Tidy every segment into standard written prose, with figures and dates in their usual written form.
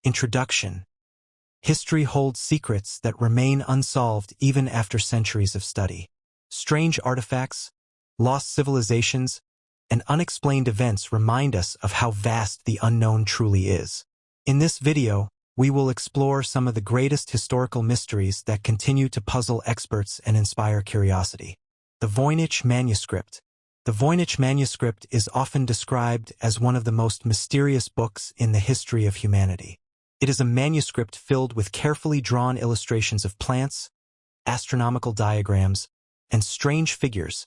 Introduction. History holds secrets that remain unsolved even after centuries of study. Strange artifacts, lost civilizations, and unexplained events remind us of how vast the unknown truly is. In this video, we will explore some of the greatest historical mysteries that continue to puzzle experts and inspire curiosity. The Voynich Manuscript. The Voynich Manuscript is often described as one of the most mysterious books in the history of humanity. It is a manuscript filled with carefully drawn illustrations of plants, astronomical diagrams, and strange figures,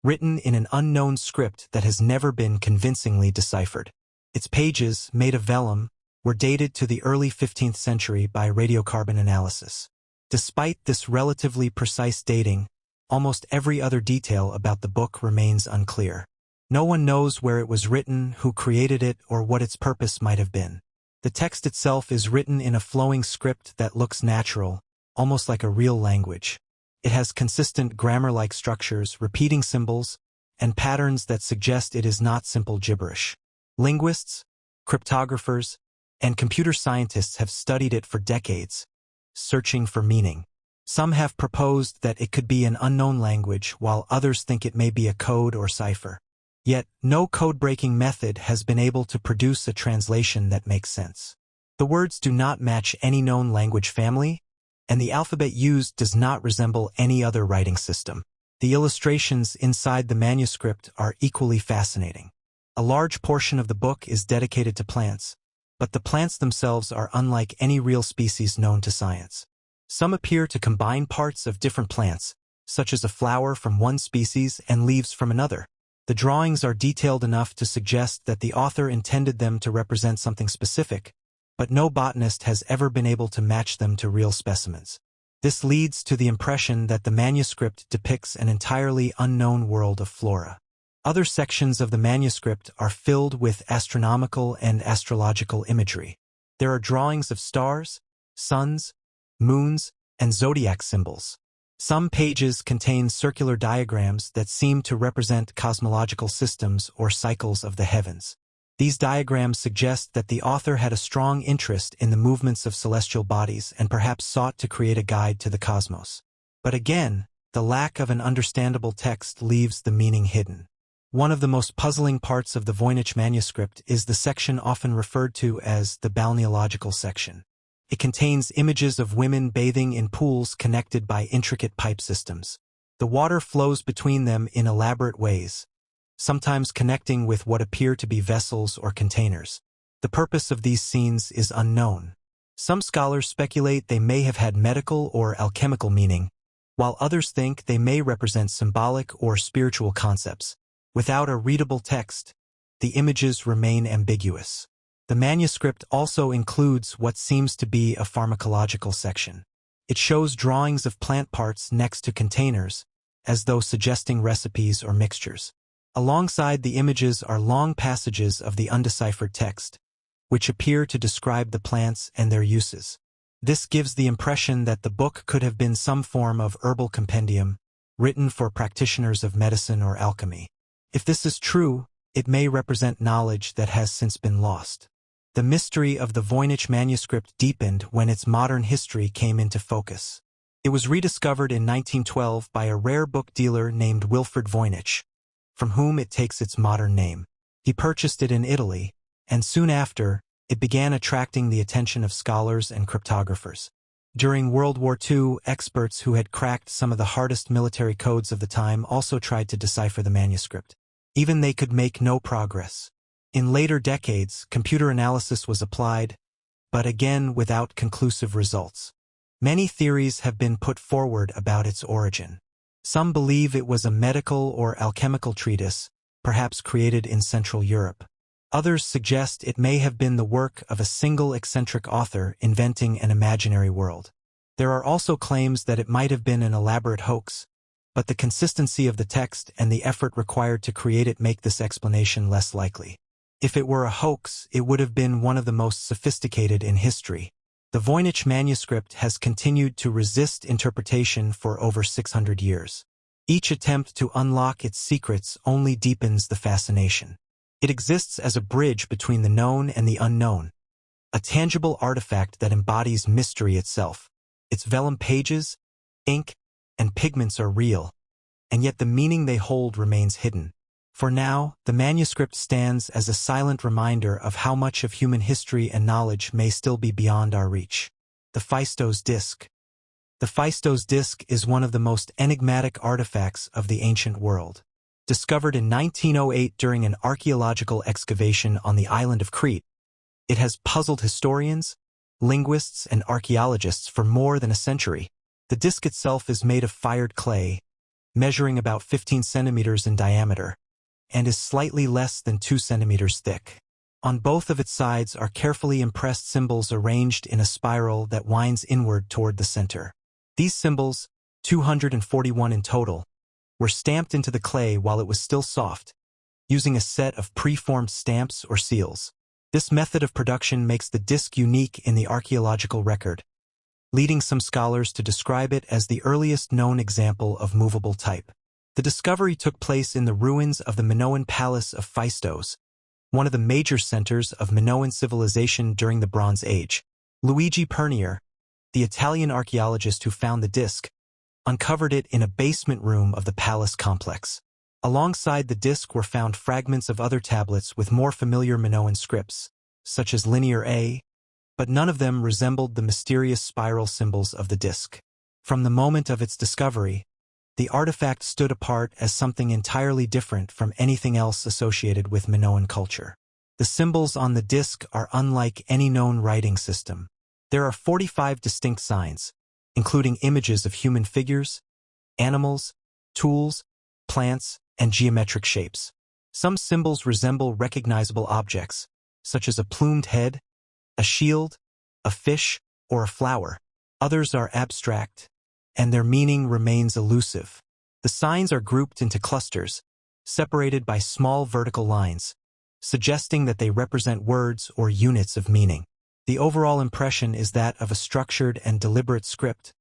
written in an unknown script that has never been convincingly deciphered. Its pages, made of vellum, were dated to the early 15th century by radiocarbon analysis. Despite this relatively precise dating, almost every other detail about the book remains unclear. No one knows where it was written, who created it, or what its purpose might have been. The text itself is written in a flowing script that looks natural, almost like a real language. It has consistent grammar-like structures, repeating symbols, and patterns that suggest it is not simple gibberish. Linguists, cryptographers, and computer scientists have studied it for decades, searching for meaning. Some have proposed that it could be an unknown language, while others think it may be a code or cipher. Yet, no code-breaking method has been able to produce a translation that makes sense. The words do not match any known language family, and the alphabet used does not resemble any other writing system. The illustrations inside the manuscript are equally fascinating. A large portion of the book is dedicated to plants, but the plants themselves are unlike any real species known to science. Some appear to combine parts of different plants, such as a flower from one species and leaves from another. The drawings are detailed enough to suggest that the author intended them to represent something specific, but no botanist has ever been able to match them to real specimens. This leads to the impression that the manuscript depicts an entirely unknown world of flora. Other sections of the manuscript are filled with astronomical and astrological imagery. There are drawings of stars, suns, moons, and zodiac symbols. Some pages contain circular diagrams that seem to represent cosmological systems or cycles of the heavens. These diagrams suggest that the author had a strong interest in the movements of celestial bodies and perhaps sought to create a guide to the cosmos. But again, the lack of an understandable text leaves the meaning hidden. One of the most puzzling parts of the Voynich manuscript is the section often referred to as the balneological section. It contains images of women bathing in pools connected by intricate pipe systems. The water flows between them in elaborate ways, sometimes connecting with what appear to be vessels or containers. The purpose of these scenes is unknown. Some scholars speculate they may have had medical or alchemical meaning, while others think they may represent symbolic or spiritual concepts. Without a readable text, the images remain ambiguous. The manuscript also includes what seems to be a pharmacological section. It shows drawings of plant parts next to containers, as though suggesting recipes or mixtures. Alongside the images are long passages of the undeciphered text, which appear to describe the plants and their uses. This gives the impression that the book could have been some form of herbal compendium, written for practitioners of medicine or alchemy. If this is true, it may represent knowledge that has since been lost. The mystery of the Voynich manuscript deepened when its modern history came into focus. It was rediscovered in 1912 by a rare book dealer named Wilfred Voynich, from whom it takes its modern name. He purchased it in Italy, and soon after, it began attracting the attention of scholars and cryptographers. During World War II, experts who had cracked some of the hardest military codes of the time also tried to decipher the manuscript. Even they could make no progress. In later decades, computer analysis was applied, but again without conclusive results. Many theories have been put forward about its origin. Some believe it was a medical or alchemical treatise, perhaps created in Central Europe. Others suggest it may have been the work of a single eccentric author inventing an imaginary world. There are also claims that it might have been an elaborate hoax, but the consistency of the text and the effort required to create it make this explanation less likely. If it were a hoax, it would have been one of the most sophisticated in history. The Voynich manuscript has continued to resist interpretation for over 600 years. Each attempt to unlock its secrets only deepens the fascination. It exists as a bridge between the known and the unknown, a tangible artifact that embodies mystery itself. Its vellum pages, ink, and pigments are real, and yet the meaning they hold remains hidden. For now, the manuscript stands as a silent reminder of how much of human history and knowledge may still be beyond our reach. The Phaistos Disc. The Phaistos Disc is one of the most enigmatic artifacts of the ancient world. Discovered in 1908 during an archaeological excavation on the island of Crete, it has puzzled historians, linguists, and archaeologists for more than a century. The disc itself is made of fired clay, measuring about 15 centimeters in diameter, and is slightly less than 2 centimeters thick. On both of its sides are carefully impressed symbols arranged in a spiral that winds inward toward the center. These symbols, 241 in total, were stamped into the clay while it was still soft, using a set of pre-formed stamps or seals. This method of production makes the disc unique in the archaeological record, leading some scholars to describe it as the earliest known example of movable type. The discovery took place in the ruins of the Minoan Palace of Phaistos, one of the major centers of Minoan civilization during the Bronze Age. Luigi Pernier, the Italian archaeologist who found the disc, uncovered it in a basement room of the palace complex. Alongside the disc were found fragments of other tablets with more familiar Minoan scripts, such as Linear A, but none of them resembled the mysterious spiral symbols of the disc. From the moment of its discovery, the artifact stood apart as something entirely different from anything else associated with Minoan culture. The symbols on the disc are unlike any known writing system. There are 45 distinct signs, including images of human figures, animals, tools, plants, and geometric shapes. Some symbols resemble recognizable objects, such as a plumed head, a shield, a fish, or a flower. Others are abstract, and their meaning remains elusive. The signs are grouped into clusters, separated by small vertical lines, suggesting that they represent words or units of meaning. The overall impression is that of a structured and deliberate script,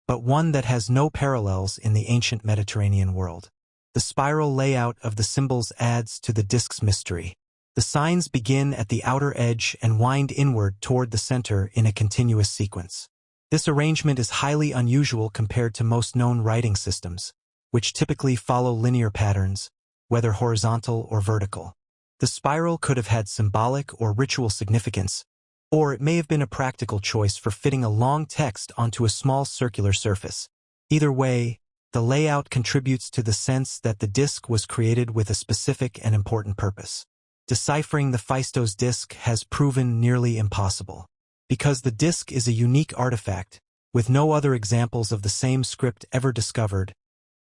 but one that has no parallels in the ancient Mediterranean world. The spiral layout of the symbols adds to the disc's mystery. The signs begin at the outer edge and wind inward toward the center in a continuous sequence. This arrangement is highly unusual compared to most known writing systems, which typically follow linear patterns, whether horizontal or vertical. The spiral could have had symbolic or ritual significance, or it may have been a practical choice for fitting a long text onto a small circular surface. Either way, the layout contributes to the sense that the disc was created with a specific and important purpose. Deciphering the Phaistos disc has proven nearly impossible. Because the disc is a unique artifact, with no other examples of the same script ever discovered,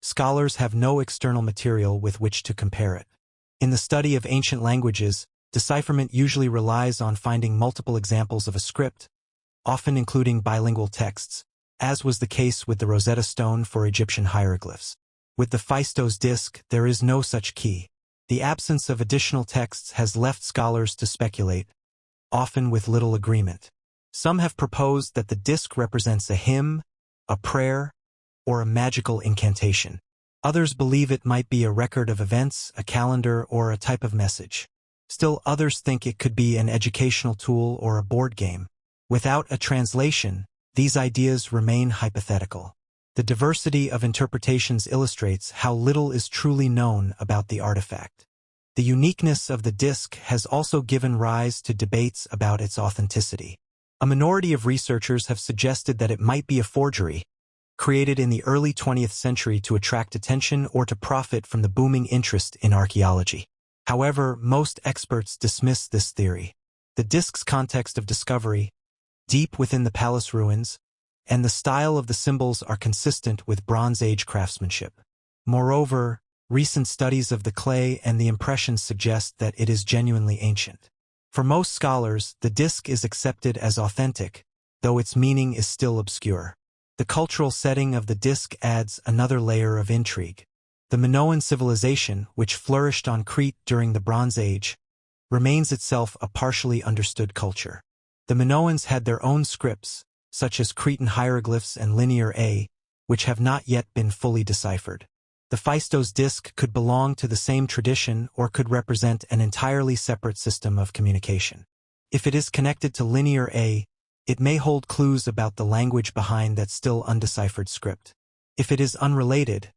scholars have no external material with which to compare it. In the study of ancient languages, decipherment usually relies on finding multiple examples of a script, often including bilingual texts, as was the case with the Rosetta Stone for Egyptian hieroglyphs. With the Phaistos disc, there is no such key. The absence of additional texts has left scholars to speculate, often with little agreement. Some have proposed that the disc represents a hymn, a prayer, or a magical incantation. Others believe it might be a record of events, a calendar, or a type of message. Still others think it could be an educational tool or a board game. Without a translation, these ideas remain hypothetical. The diversity of interpretations illustrates how little is truly known about the artifact. The uniqueness of the disc has also given rise to debates about its authenticity. A minority of researchers have suggested that it might be a forgery, created in the early 20th century to attract attention or to profit from the booming interest in archaeology. However, most experts dismiss this theory. The disc's context of discovery, deep within the palace ruins, and the style of the symbols are consistent with Bronze Age craftsmanship. Moreover, recent studies of the clay and the impressions suggest that it is genuinely ancient. For most scholars, the disc is accepted as authentic, though its meaning is still obscure. The cultural setting of the disc adds another layer of intrigue. The Minoan civilization, which flourished on Crete during the Bronze Age, remains itself a partially understood culture. The Minoans had their own scripts, such as Cretan hieroglyphs and Linear A, which have not yet been fully deciphered. The Phaistos disc could belong to the same tradition or could represent an entirely separate system of communication. If it is connected to linear A, it may hold clues about the language behind that still undeciphered script. If it is unrelated,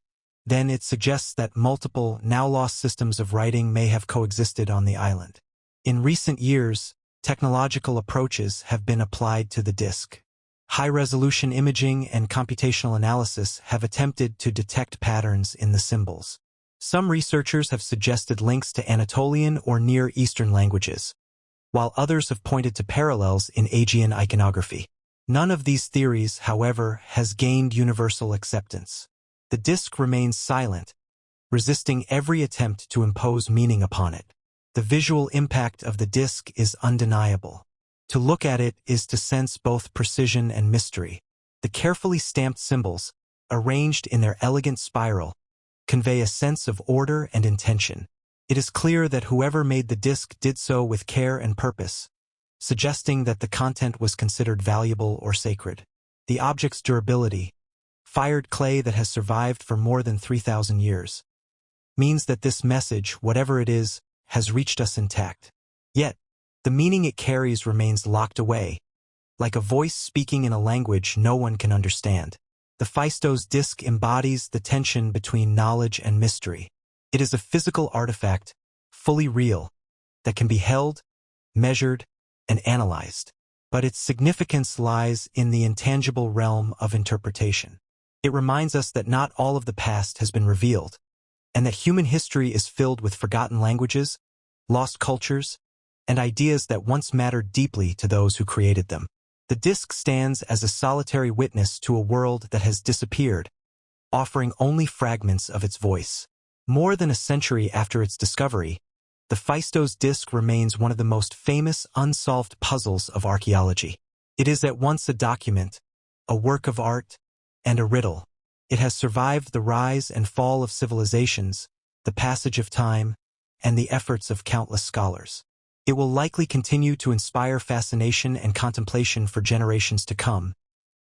then it suggests that multiple, now-lost systems of writing may have coexisted on the island. In recent years, technological approaches have been applied to the disk. High-resolution imaging and computational analysis have attempted to detect patterns in the symbols. Some researchers have suggested links to Anatolian or Near Eastern languages, while others have pointed to parallels in Aegean iconography. None of these theories, however, has gained universal acceptance. The disk remains silent, resisting every attempt to impose meaning upon it. The visual impact of the disk is undeniable. To look at it is to sense both precision and mystery. The carefully stamped symbols, arranged in their elegant spiral, convey a sense of order and intention. It is clear that whoever made the disk did so with care and purpose, suggesting that the content was considered valuable or sacred. The object's durability, fired clay that has survived for more than 3,000 years, means that this message, whatever it is, has reached us intact. Yet, the meaning it carries remains locked away, like a voice speaking in a language no one can understand. The Phaistos Disc embodies the tension between knowledge and mystery. It is a physical artifact, fully real, that can be held, measured, and analyzed. But its significance lies in the intangible realm of interpretation. It reminds us that not all of the past has been revealed, and that human history is filled with forgotten languages, lost cultures, and ideas that once mattered deeply to those who created them. The disk stands as a solitary witness to a world that has disappeared, offering only fragments of its voice. More than a century after its discovery, the Phaistos Disc remains one of the most famous unsolved puzzles of archaeology. It is at once a document, a work of art, and a riddle. It has survived the rise and fall of civilizations, the passage of time, and the efforts of countless scholars. It will likely continue to inspire fascination and contemplation for generations to come,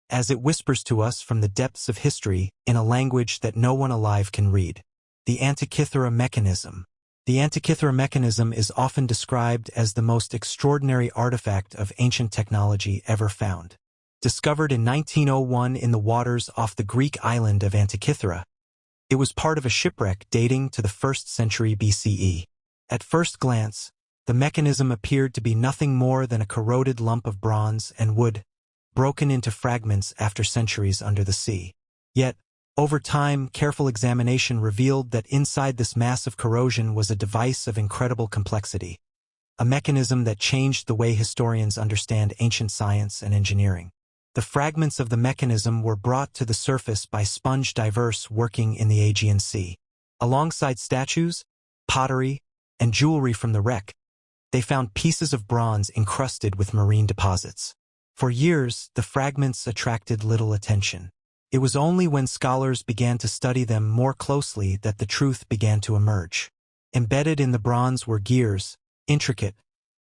as it whispers to us from the depths of history in a language that no one alive can read. The Antikythera Mechanism. The Antikythera Mechanism is often described as the most extraordinary artifact of ancient technology ever found. Discovered in 1901 in the waters off the Greek island of Antikythera, it was part of a shipwreck dating to the 1st century BCE. At first glance, the mechanism appeared to be nothing more than a corroded lump of bronze and wood, broken into fragments after centuries under the sea. Yet, over time, careful examination revealed that inside this mass of corrosion was a device of incredible complexity, a mechanism that changed the way historians understand ancient science and engineering. The fragments of the mechanism were brought to the surface by sponge divers working in the Aegean Sea. Alongside statues, pottery, and jewelry from the wreck, they found pieces of bronze encrusted with marine deposits. For years, the fragments attracted little attention. It was only when scholars began to study them more closely that the truth began to emerge. Embedded in the bronze were gears, intricate,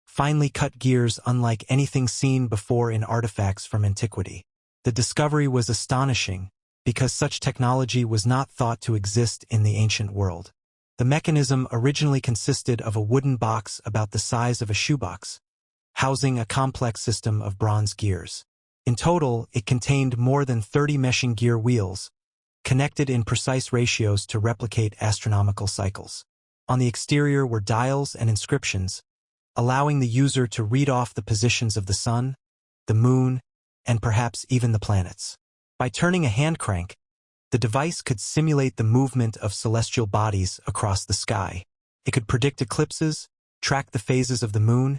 finely cut gears unlike anything seen before in artifacts from antiquity. The discovery was astonishing, because such technology was not thought to exist in the ancient world. The mechanism originally consisted of a wooden box about the size of a shoebox, housing a complex system of bronze gears. In total, it contained more than 30 meshing gear wheels, connected in precise ratios to replicate astronomical cycles. On the exterior were dials and inscriptions, allowing the user to read off the positions of the sun, the moon, and perhaps even the planets. By turning a hand crank, the device could simulate the movement of celestial bodies across the sky. It could predict eclipses, track the phases of the moon,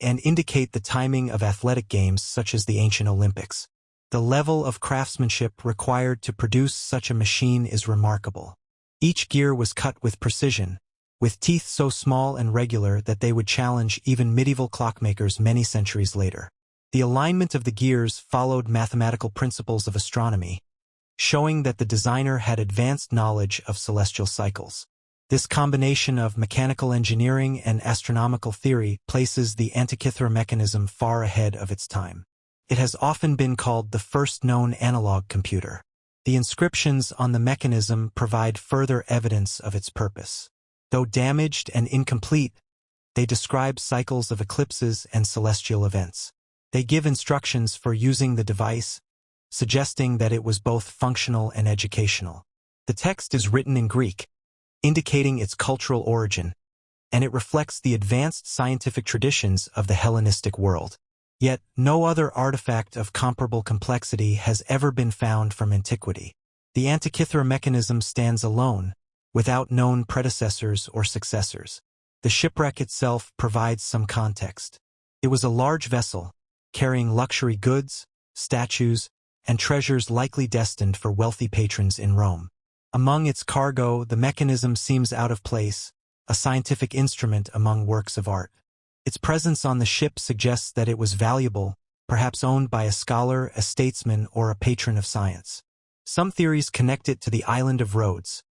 and indicate the timing of athletic games such as the ancient Olympics. The level of craftsmanship required to produce such a machine is remarkable. Each gear was cut with precision, with teeth so small and regular that they would challenge even medieval clockmakers many centuries later. The alignment of the gears followed mathematical principles of astronomy, showing that the designer had advanced knowledge of celestial cycles. This combination of mechanical engineering and astronomical theory places the Antikythera mechanism far ahead of its time. It has often been called the first known analog computer. The inscriptions on the mechanism provide further evidence of its purpose. Though damaged and incomplete, They describe cycles of eclipses and celestial events. They give instructions for using the device, suggesting that it was both functional and educational. The text is written in Greek, indicating its cultural origin, and it reflects the advanced scientific traditions of the Hellenistic world. Yet, no other artifact of comparable complexity has ever been found from antiquity. The Antikythera Mechanism stands alone, without known predecessors or successors. The shipwreck itself provides some context. It was a large vessel, carrying luxury goods, statues, and treasures likely destined for wealthy patrons in Rome. Among its cargo, the mechanism seems out of place, a scientific instrument among works of art. Its presence on the ship suggests that it was valuable, perhaps owned by a scholar, a statesman, or a patron of science. Some theories connect it to the island of Rhodes,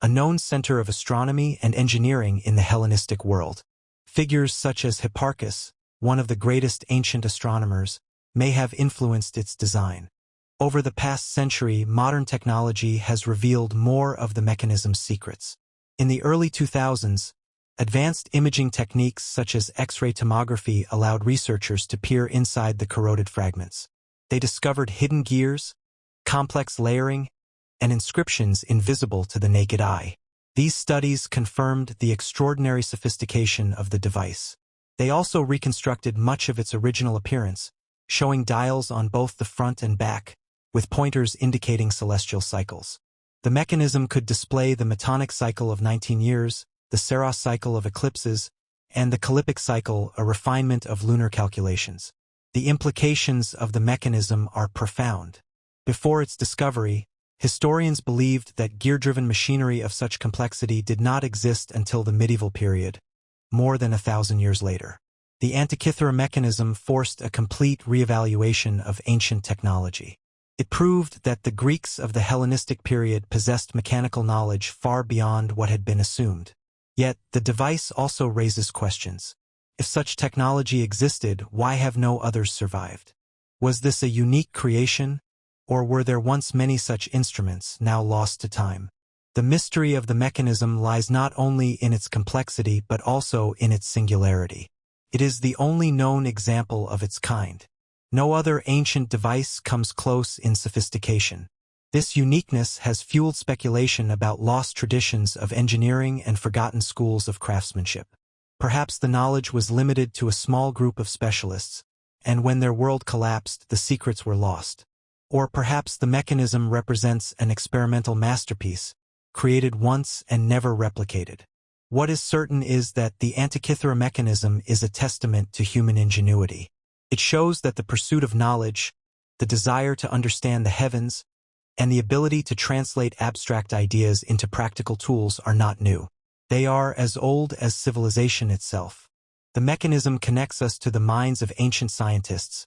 a known center of astronomy and engineering in the Hellenistic world. Figures such as Hipparchus, one of the greatest ancient astronomers, may have influenced its design. Over the past century, modern technology has revealed more of the mechanism's secrets. In the early 2000s, advanced imaging techniques such as X-ray tomography allowed researchers to peer inside the corroded fragments. They discovered hidden gears, complex layering, and inscriptions invisible to the naked eye. These studies confirmed the extraordinary sophistication of the device. They also reconstructed much of its original appearance, showing dials on both the front and back, with pointers indicating celestial cycles. The mechanism could display the Metonic cycle of 19 years, the Saros cycle of eclipses, and the Callipic cycle, a refinement of lunar calculations. The implications of the mechanism are profound. Before its discovery, historians believed that gear-driven machinery of such complexity did not exist until the medieval period, more than 1,000 years later. The Antikythera Mechanism forced a complete reevaluation of ancient technology. It proved that the Greeks of the Hellenistic period possessed mechanical knowledge far beyond what had been assumed. Yet, the device also raises questions. If such technology existed, why have no others survived? Was this a unique creation, or were there once many such instruments, now lost to time? The mystery of the mechanism lies not only in its complexity but also in its singularity. It is the only known example of its kind. No other ancient device comes close in sophistication. This uniqueness has fueled speculation about lost traditions of engineering and forgotten schools of craftsmanship. Perhaps the knowledge was limited to a small group of specialists, and when their world collapsed, the secrets were lost. Or perhaps the mechanism represents an experimental masterpiece, created once and never replicated. What is certain is that the Antikythera Mechanism is a testament to human ingenuity. It shows that the pursuit of knowledge, the desire to understand the heavens, and the ability to translate abstract ideas into practical tools are not new. They are as old as civilization itself. The mechanism connects us to the minds of ancient scientists,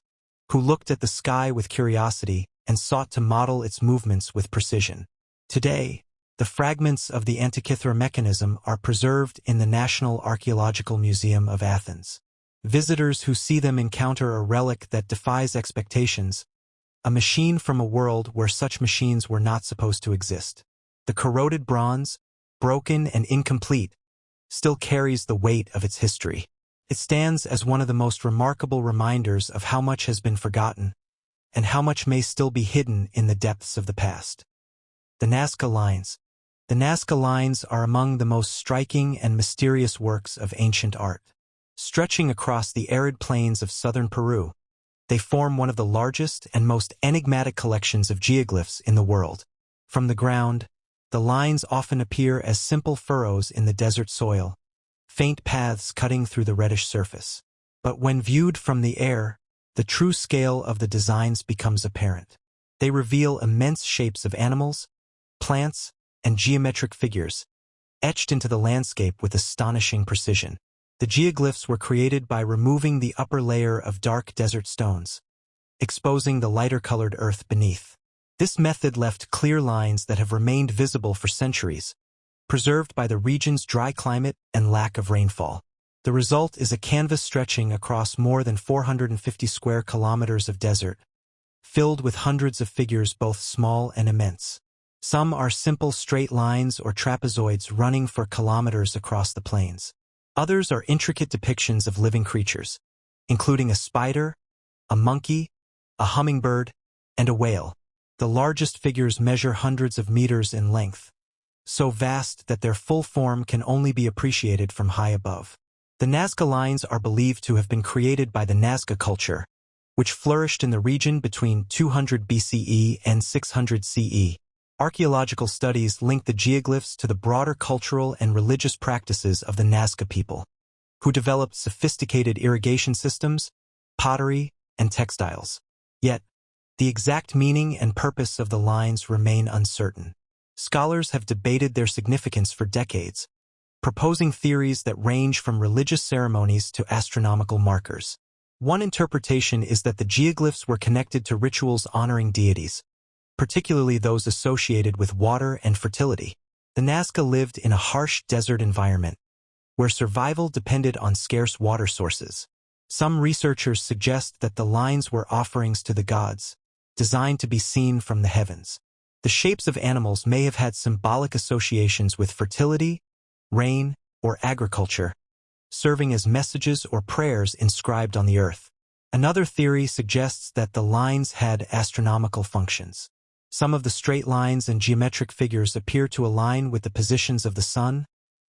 who looked at the sky with curiosity and sought to model its movements with precision. Today, the fragments of the Antikythera Mechanism are preserved in the National Archaeological Museum of Athens. Visitors who see them encounter a relic that defies expectations, a machine from a world where such machines were not supposed to exist. The corroded bronze, broken and incomplete, still carries the weight of its history. It stands as one of the most remarkable reminders of how much has been forgotten, and how much may still be hidden in the depths of the past. The Nazca Lines. The Nazca Lines are among the most striking and mysterious works of ancient art. Stretching across the arid plains of southern Peru, they form one of the largest and most enigmatic collections of geoglyphs in the world. From the ground, the lines often appear as simple furrows in the desert soil, faint paths cutting through the reddish surface. But when viewed from the air, the true scale of the designs becomes apparent. They reveal immense shapes of animals, plants, and geometric figures, etched into the landscape with astonishing precision. The geoglyphs were created by removing the upper layer of dark desert stones, exposing the lighter-colored earth beneath. This method left clear lines that have remained visible for centuries, preserved by the region's dry climate and lack of rainfall. The result is a canvas stretching across more than 450 square kilometers of desert, filled with hundreds of figures both small and immense. Some are simple straight lines or trapezoids running for kilometers across the plains. Others are intricate depictions of living creatures, including a spider, a monkey, a hummingbird, and a whale. The largest figures measure hundreds of meters in length, so vast that their full form can only be appreciated from high above. The Nazca Lines are believed to have been created by the Nazca culture, which flourished in the region between 200 BCE and 600 CE. Archaeological studies link the geoglyphs to the broader cultural and religious practices of the Nazca people, who developed sophisticated irrigation systems, pottery, and textiles. Yet, the exact meaning and purpose of the lines remain uncertain. Scholars have debated their significance for decades, proposing theories that range from religious ceremonies to astronomical markers. One interpretation is that the geoglyphs were connected to rituals honoring deities, particularly those associated with water and fertility. The Nazca lived in a harsh desert environment, where survival depended on scarce water sources. Some researchers suggest that the lines were offerings to the gods, designed to be seen from the heavens. The shapes of animals may have had symbolic associations with fertility, rain, or agriculture, serving as messages or prayers inscribed on the earth. Another theory suggests that the lines had astronomical functions. Some of the straight lines and geometric figures appear to align with the positions of the sun,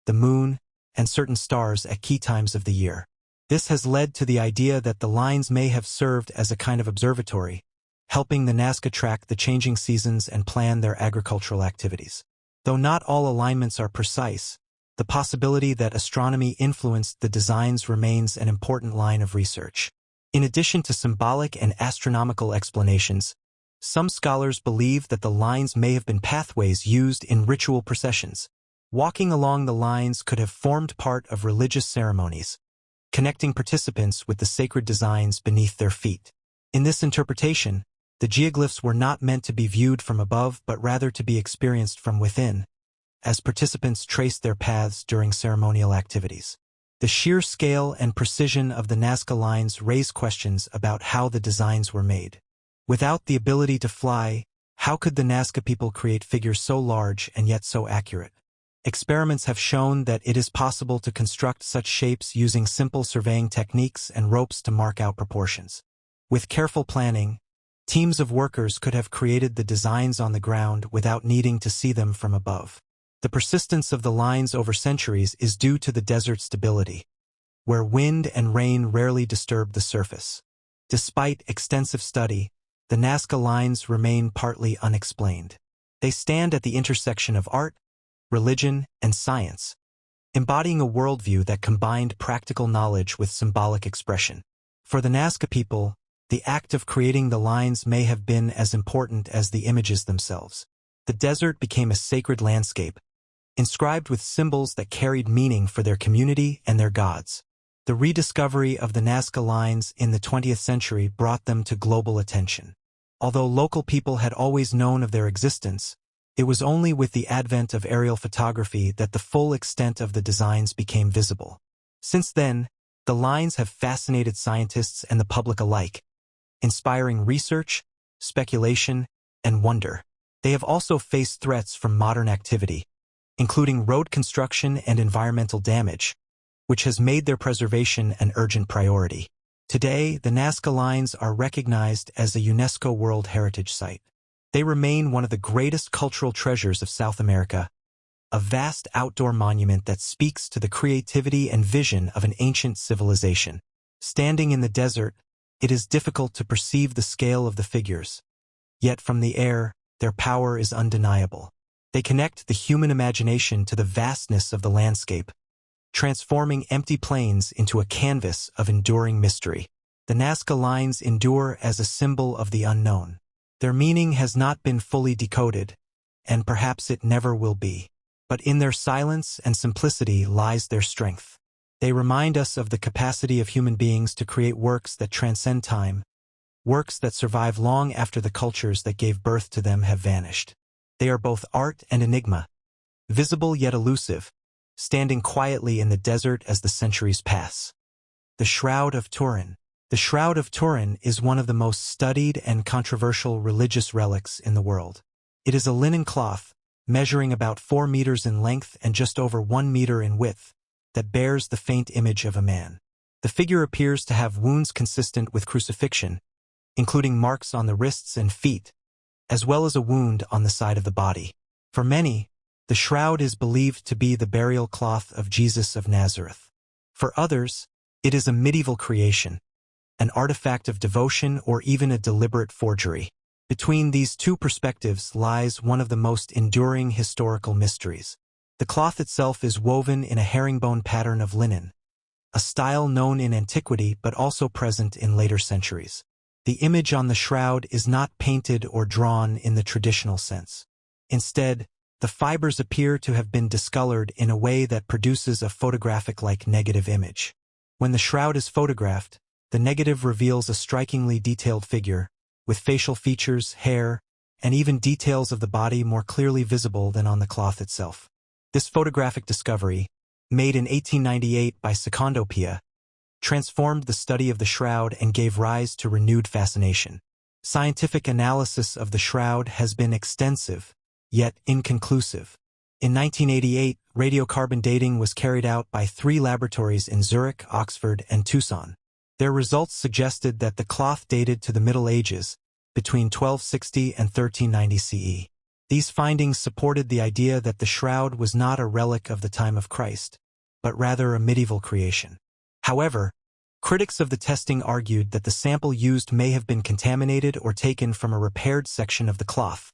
the moon, and certain stars at key times of the year. This has led to the idea that the lines may have served as a kind of observatory, helping the Nazca track the changing seasons and plan their agricultural activities. Though not all alignments are precise, the possibility that astronomy influenced the designs remains an important line of research. In addition to symbolic and astronomical explanations, some scholars believe that the lines may have been pathways used in ritual processions. Walking along the lines could have formed part of religious ceremonies, connecting participants with the sacred designs beneath their feet. In this interpretation, the geoglyphs were not meant to be viewed from above but rather to be experienced from within, as participants traced their paths during ceremonial activities. The sheer scale and precision of the Nazca lines raise questions about how the designs were made. Without the ability to fly, how could the Nazca people create figures so large and yet so accurate? Experiments have shown that it is possible to construct such shapes using simple surveying techniques and ropes to mark out proportions. With careful planning, teams of workers could have created the designs on the ground without needing to see them from above. The persistence of the lines over centuries is due to the desert's stability, where wind and rain rarely disturb the surface. Despite extensive study, the Nazca lines remain partly unexplained. They stand at the intersection of art, religion, and science, embodying a worldview that combined practical knowledge with symbolic expression. For the Nazca people, the act of creating the lines may have been as important as the images themselves. The desert became a sacred landscape, inscribed with symbols that carried meaning for their community and their gods. The rediscovery of the Nazca lines in the 20th century brought them to global attention. Although local people had always known of their existence, it was only with the advent of aerial photography that the full extent of the designs became visible. Since then, the lines have fascinated scientists and the public alike, inspiring research, speculation, and wonder. They have also faced threats from modern activity, including road construction and environmental damage, which has made their preservation an urgent priority. Today, the Nazca lines are recognized as a UNESCO World Heritage Site. They remain one of the greatest cultural treasures of South America, a vast outdoor monument that speaks to the creativity and vision of an ancient civilization. Standing in the desert, it is difficult to perceive the scale of the figures. Yet from the air, their power is undeniable. They connect the human imagination to the vastness of the landscape, transforming empty plains into a canvas of enduring mystery. The Nazca lines endure as a symbol of the unknown. Their meaning has not been fully decoded, and perhaps it never will be. But in their silence and simplicity lies their strength. They remind us of the capacity of human beings to create works that transcend time, works that survive long after the cultures that gave birth to them have vanished. They are both art and enigma, visible yet elusive, standing quietly in the desert as the centuries pass. The Shroud of Turin. The Shroud of Turin is one of the most studied and controversial religious relics in the world. It is a linen cloth, measuring about 4 meters in length and just over 1 meter in width, that bears the faint image of a man. The figure appears to have wounds consistent with crucifixion, including marks on the wrists and feet, as well as a wound on the side of the body. For many, the shroud is believed to be the burial cloth of Jesus of Nazareth. For others, it is a medieval creation, an artifact of devotion or even a deliberate forgery. Between these two perspectives lies one of the most enduring historical mysteries. The cloth itself is woven in a herringbone pattern of linen, a style known in antiquity but also present in later centuries. The image on the shroud is not painted or drawn in the traditional sense. Instead, the fibers appear to have been discolored in a way that produces a photographic-like negative image. When the shroud is photographed, the negative reveals a strikingly detailed figure, with facial features, hair, and even details of the body more clearly visible than on the cloth itself. This photographic discovery, made in 1898 by Secondopia, transformed the study of the shroud and gave rise to renewed fascination. Scientific analysis of the shroud has been extensive, yet inconclusive. In 1988, radiocarbon dating was carried out by 3 laboratories in Zurich, Oxford, and Tucson. Their results suggested that the cloth dated to the Middle Ages, between 1260 and 1390 CE. These findings supported the idea that the shroud was not a relic of the time of Christ, but rather a medieval creation. However, critics of the testing argued that the sample used may have been contaminated or taken from a repaired section of the cloth,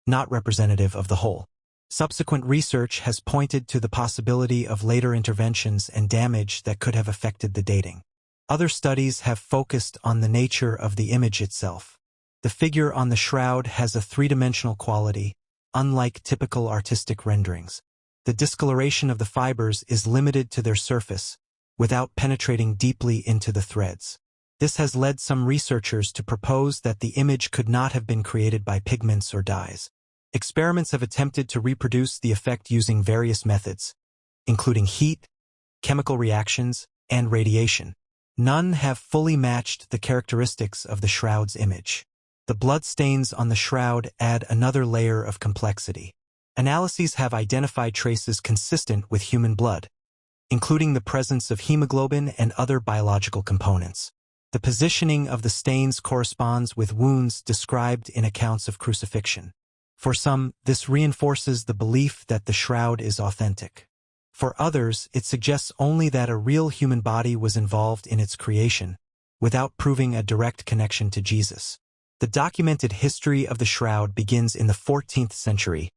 not representative of the whole. Subsequent research has pointed to the possibility of later interventions and damage that could have affected the dating. Other studies have focused on the nature of the image itself. The figure on the shroud has a 3-dimensional quality, unlike typical artistic renderings. The discoloration of the fibers is limited to their surface, without penetrating deeply into the threads. This has led some researchers to propose that the image could not have been created by pigments or dyes. Experiments have attempted to reproduce the effect using various methods, including heat, chemical reactions, and radiation. None have fully matched the characteristics of the shroud's image. The bloodstains on the shroud add another layer of complexity. Analyses have identified traces consistent with human blood, including the presence of hemoglobin and other biological components. The positioning of the stains corresponds with wounds described in accounts of crucifixion. For some, this reinforces the belief that the shroud is authentic. For others, it suggests only that a real human body was involved in its creation, without proving a direct connection to Jesus. The documented history of the shroud begins in the 14th century,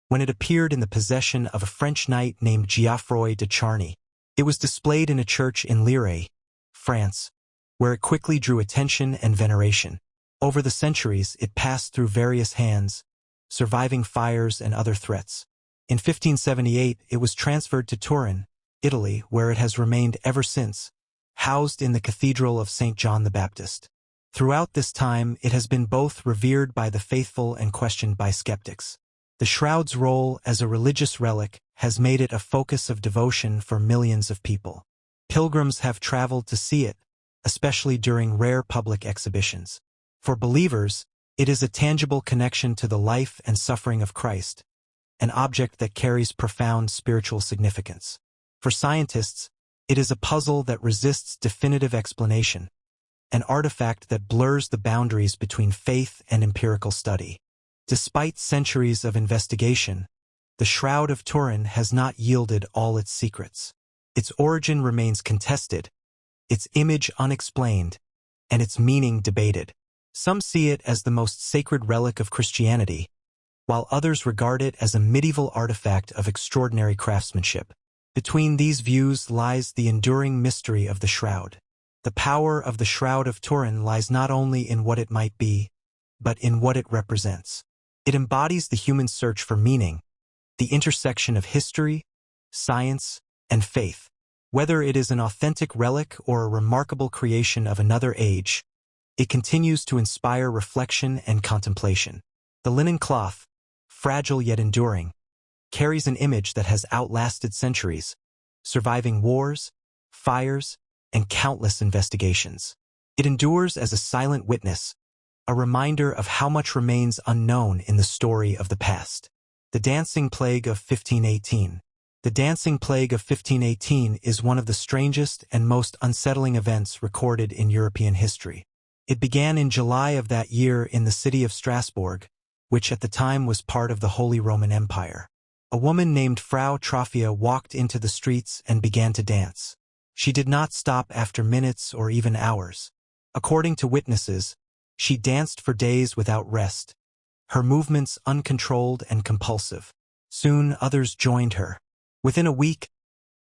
when it appeared in the possession of a French knight named Geoffroy de Charny. It was displayed in a church in Lire, France, where it quickly drew attention and veneration. Over the centuries, it passed through various hands, surviving fires and other threats. In 1578, it was transferred to Turin, Italy, where it has remained ever since, housed in the Cathedral of St. John the Baptist. Throughout this time, it has been both revered by the faithful and questioned by skeptics. The shroud's role as a religious relic has made it a focus of devotion for millions of people. Pilgrims have traveled to see it, especially during rare public exhibitions. For believers, it is a tangible connection to the life and suffering of Christ, an object that carries profound spiritual significance. For scientists, it is a puzzle that resists definitive explanation, an artifact that blurs the boundaries between faith and empirical study. Despite centuries of investigation, the Shroud of Turin has not yielded all its secrets. Its origin remains contested, its image unexplained, and its meaning debated. Some see it as the most sacred relic of Christianity, while others regard it as a medieval artifact of extraordinary craftsmanship. Between these views lies the enduring mystery of the shroud. The power of the Shroud of Turin lies not only in what it might be, but in what it represents. It embodies the human search for meaning, the intersection of history, science, and faith. Whether it is an authentic relic or a remarkable creation of another age, it continues to inspire reflection and contemplation. The linen cloth, fragile yet enduring, carries an image that has outlasted centuries, surviving wars, fires, and countless investigations. It endures as a silent witness, a reminder of how much remains unknown in the story of the past. The dancing plague of 1518. The dancing plague of 1518 is one of the strangest and most unsettling events recorded in European history. It began in July of that year in the city of Strasbourg, which at the time was part of the Holy Roman Empire. A woman named Frau Trophia walked into the streets and began to dance. She did not stop after minutes or even hours. According to witnesses, she danced for days without rest, her movements uncontrolled and compulsive. Soon others joined her. Within a week,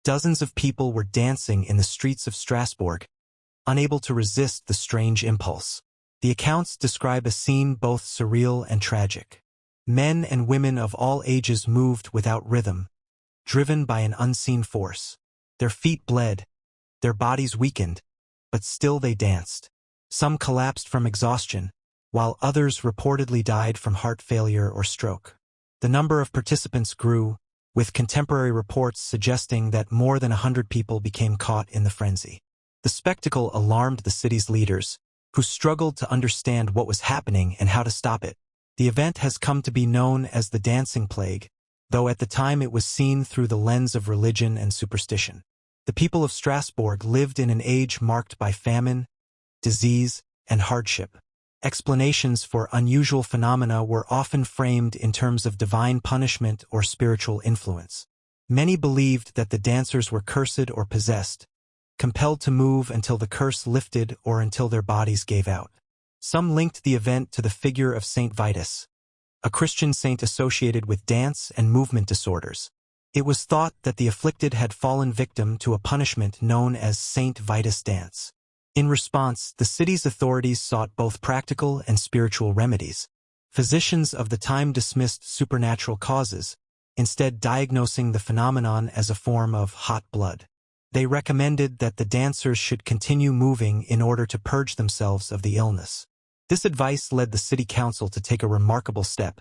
dozens of people were dancing in the streets of Strasbourg, unable to resist the strange impulse. The accounts describe a scene both surreal and tragic. Men and women of all ages moved without rhythm, driven by an unseen force. Their feet bled, their bodies weakened, but still they danced. Some collapsed from exhaustion, while others reportedly died from heart failure or stroke. The number of participants grew, with contemporary reports suggesting that more than 100 people became caught in the frenzy. The spectacle alarmed the city's leaders, who struggled to understand what was happening and how to stop it. The event has come to be known as the Dancing Plague, though at the time it was seen through the lens of religion and superstition. The people of Strasbourg lived in an age marked by famine, disease, and hardship. Explanations for unusual phenomena were often framed in terms of divine punishment or spiritual influence. Many believed that the dancers were cursed or possessed, compelled to move until the curse lifted or until their bodies gave out. Some linked the event to the figure of Saint Vitus, a Christian saint associated with dance and movement disorders. It was thought that the afflicted had fallen victim to a punishment known as Saint Vitus dance. In response, the city's authorities sought both practical and spiritual remedies. Physicians of the time dismissed supernatural causes, instead diagnosing the phenomenon as a form of hot blood. They recommended that the dancers should continue moving in order to purge themselves of the illness. This advice led the city council to take a remarkable step.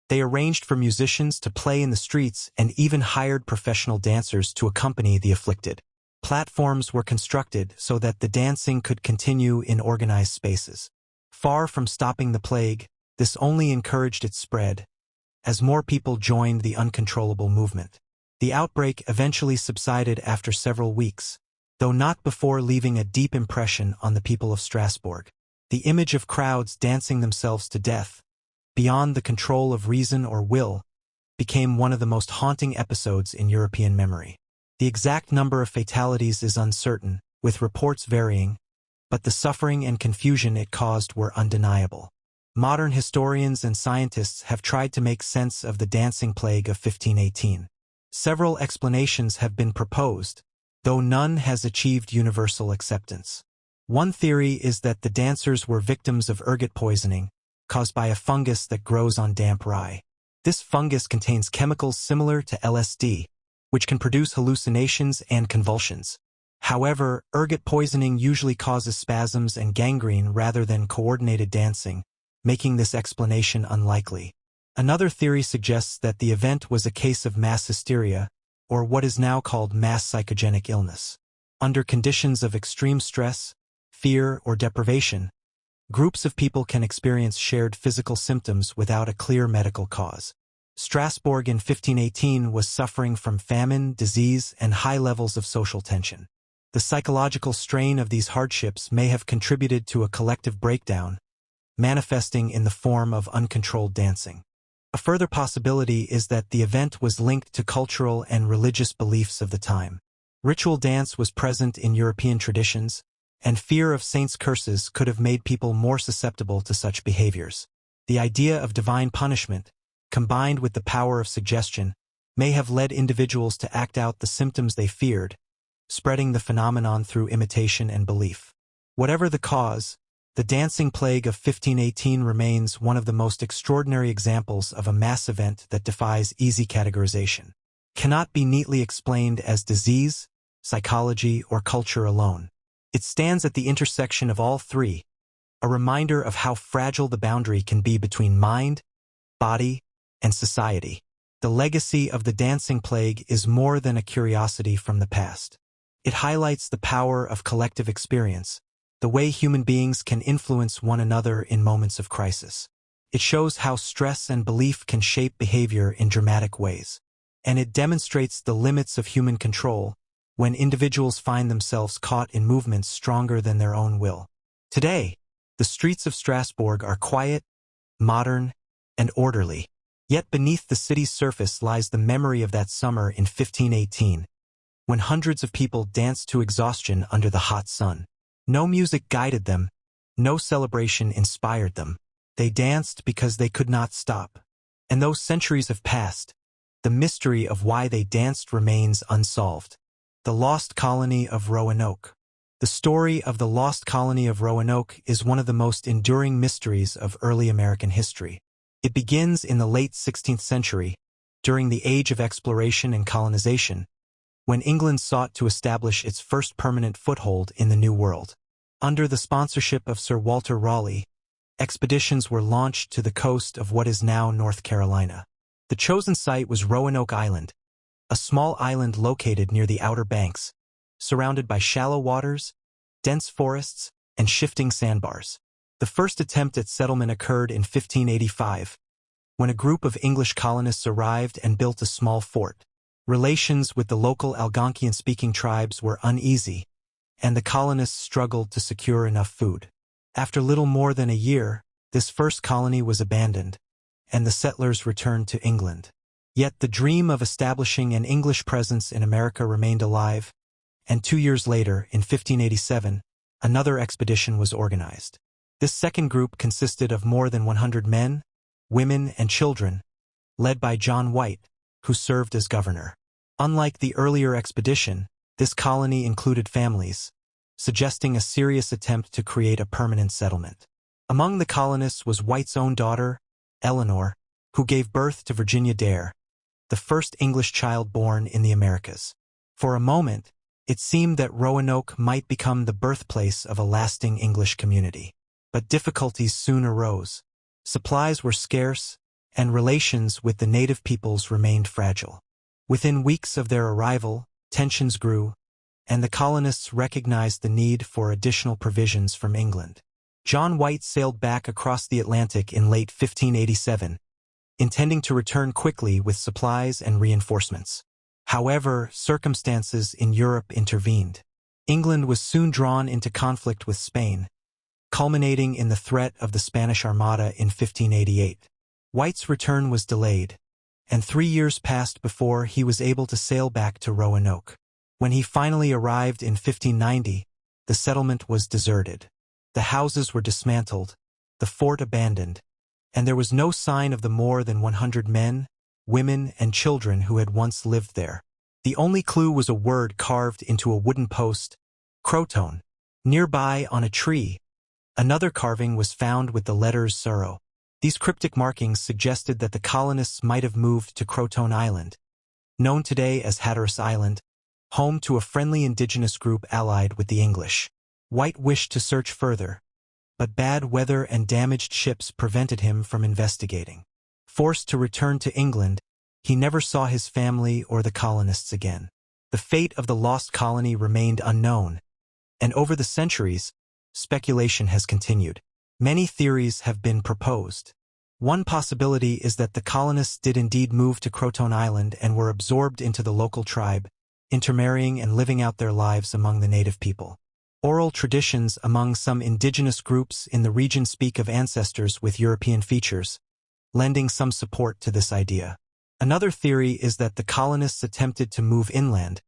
They arranged for musicians to play in the streets and even hired professional dancers to accompany the afflicted. Platforms were constructed so that the dancing could continue in organized spaces. Far from stopping the plague, this only encouraged its spread, as more people joined the uncontrollable movement. The outbreak eventually subsided after several weeks, though not before leaving a deep impression on the people of Strasbourg. The image of crowds dancing themselves to death, beyond the control of reason or will, became one of the most haunting episodes in European memory. The exact number of fatalities is uncertain, with reports varying, but the suffering and confusion it caused were undeniable. Modern historians and scientists have tried to make sense of the dancing plague of 1518. Several explanations have been proposed, though none has achieved universal acceptance. One theory is that the dancers were victims of ergot poisoning, caused by a fungus that grows on damp rye. This fungus contains chemicals similar to LSD, which can produce hallucinations and convulsions. However, ergot poisoning usually causes spasms and gangrene rather than coordinated dancing, making this explanation unlikely. Another theory suggests that the event was a case of mass hysteria, or what is now called mass psychogenic illness. Under conditions of extreme stress, fear, or deprivation, groups of people can experience shared physical symptoms without a clear medical cause. Strasbourg in 1518 was suffering from famine, disease, and high levels of social tension. The psychological strain of these hardships may have contributed to a collective breakdown, manifesting in the form of uncontrolled dancing. A further possibility is that the event was linked to cultural and religious beliefs of the time. Ritual dance was present in European traditions, and fear of saints' curses could have made people more susceptible to such behaviors. The idea of divine punishment, combined with the power of suggestion, may have led individuals to act out the symptoms they feared, spreading the phenomenon through imitation and belief. Whatever the cause, the dancing plague of 1518 remains one of the most extraordinary examples of a mass event that defies easy categorization. Cannot be neatly explained as disease, psychology, or culture alone. It stands at the intersection of all three, a reminder of how fragile the boundary can be between mind, body, and society. The legacy of the dancing plague is more than a curiosity from the past. It highlights the power of collective experience, the way human beings can influence one another in moments of crisis. It shows how stress and belief can shape behavior in dramatic ways. and it demonstrates the limits of human control when individuals find themselves caught in movements stronger than their own will. Today, the streets of Strasbourg are quiet, modern, and orderly. Yet beneath the city's surface lies the memory of that summer in 1518, when hundreds of people danced to exhaustion under the hot sun. No music guided them, no celebration inspired them. They danced because they could not stop. And though centuries have passed, the mystery of why they danced remains unsolved. The Lost Colony of Roanoke. The story of the Lost Colony of Roanoke is one of the most enduring mysteries of early American history. It begins in the late 16th century, during the age of exploration and colonization, when England sought to establish its first permanent foothold in the New World. Under the sponsorship of Sir Walter Raleigh, expeditions were launched to the coast of what is now North Carolina. The chosen site was Roanoke Island, a small island located near the Outer Banks, surrounded by shallow waters, dense forests, and shifting sandbars. The first attempt at settlement occurred in 1585, when a group of English colonists arrived and built a small fort. Relations with the local Algonquian-speaking tribes were uneasy, and the colonists struggled to secure enough food. After little more than a year, this first colony was abandoned, and the settlers returned to England. Yet the dream of establishing an English presence in America remained alive, and 2 years later, in 1587, another expedition was organized. This second group consisted of more than 100 men, women, and children, led by John White, who served as governor. Unlike the earlier expedition, this colony included families, suggesting a serious attempt to create a permanent settlement. Among the colonists was White's own daughter, Eleanor, who gave birth to Virginia Dare, the first English child born in the Americas. For a moment, it seemed that Roanoke might become the birthplace of a lasting English community. But difficulties soon arose. Supplies were scarce, and relations with the native peoples remained fragile. Within weeks of their arrival, tensions grew, and the colonists recognized the need for additional provisions from England. John White sailed back across the Atlantic in late 1587, intending to return quickly with supplies and reinforcements. However, circumstances in Europe intervened. England was soon drawn into conflict with Spain, culminating in the threat of the Spanish Armada in 1588. White's return was delayed, and 3 years passed before he was able to sail back to Roanoke. When he finally arrived in 1590, the settlement was deserted. The houses were dismantled, the fort abandoned, and there was no sign of the more than 100 men, women, and children who had once lived there. The only clue was a word carved into a wooden post, Croton. Nearby, on a tree, another carving was found with the letters Suro. These cryptic markings suggested that the colonists might have moved to Croton Island, known today as Hatteras Island, home to a friendly indigenous group allied with the English. White wished to search further, but bad weather and damaged ships prevented him from investigating. Forced to return to England, he never saw his family or the colonists again. The fate of the lost colony remained unknown, and over the centuries, speculation has continued. Many theories have been proposed. One possibility is that the colonists did indeed move to Croton Island and were absorbed into the local tribe, intermarrying and living out their lives among the native people. Oral traditions among some indigenous groups in the region speak of ancestors with European features, lending some support to this idea. Another theory is that the colonists attempted to move inland,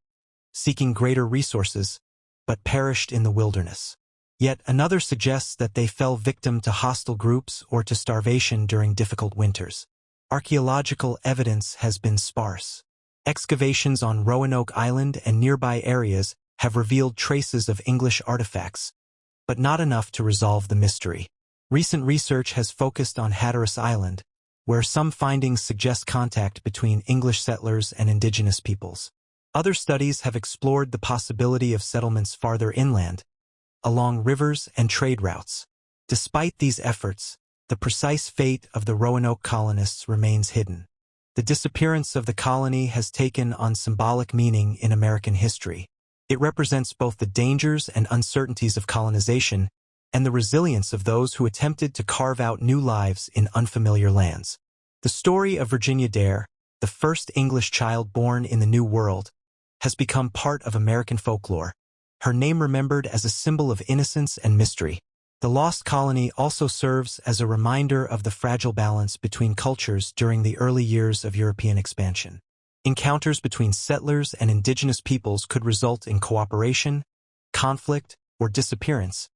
seeking greater resources, but perished in the wilderness. Yet another suggests that they fell victim to hostile groups or to starvation during difficult winters. Archaeological evidence has been sparse. Excavations on Roanoke Island and nearby areas have revealed traces of English artifacts, but not enough to resolve the mystery. Recent research has focused on Hatteras Island, where some findings suggest contact between English settlers and indigenous peoples. Other studies have explored the possibility of settlements farther inland, along rivers and trade routes. Despite these efforts, the precise fate of the Roanoke colonists remains hidden. The disappearance of the colony has taken on symbolic meaning in American history. It represents both the dangers and uncertainties of colonization and the resilience of those who attempted to carve out new lives in unfamiliar lands. The story of Virginia Dare, the first English child born in the New World, has become part of American folklore, her name remembered as a symbol of innocence and mystery. The lost colony also serves as a reminder of the fragile balance between cultures during the early years of European expansion. Encounters between settlers and indigenous peoples could result in cooperation, conflict, or disappearance,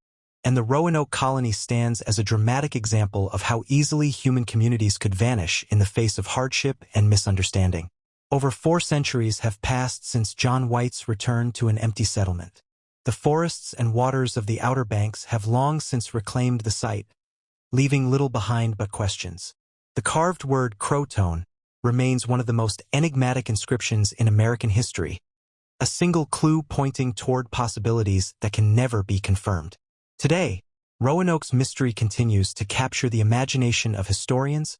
and the Roanoke colony stands as a dramatic example of how easily human communities could vanish in the face of hardship and misunderstanding. Over 4 centuries have passed since John White's return to an empty settlement. The forests and waters of the Outer Banks have long since reclaimed the site, leaving little behind but questions. The carved word Croton remains one of the most enigmatic inscriptions in American history, a single clue pointing toward possibilities that can never be confirmed. Today, Roanoke's mystery continues to capture the imagination of historians,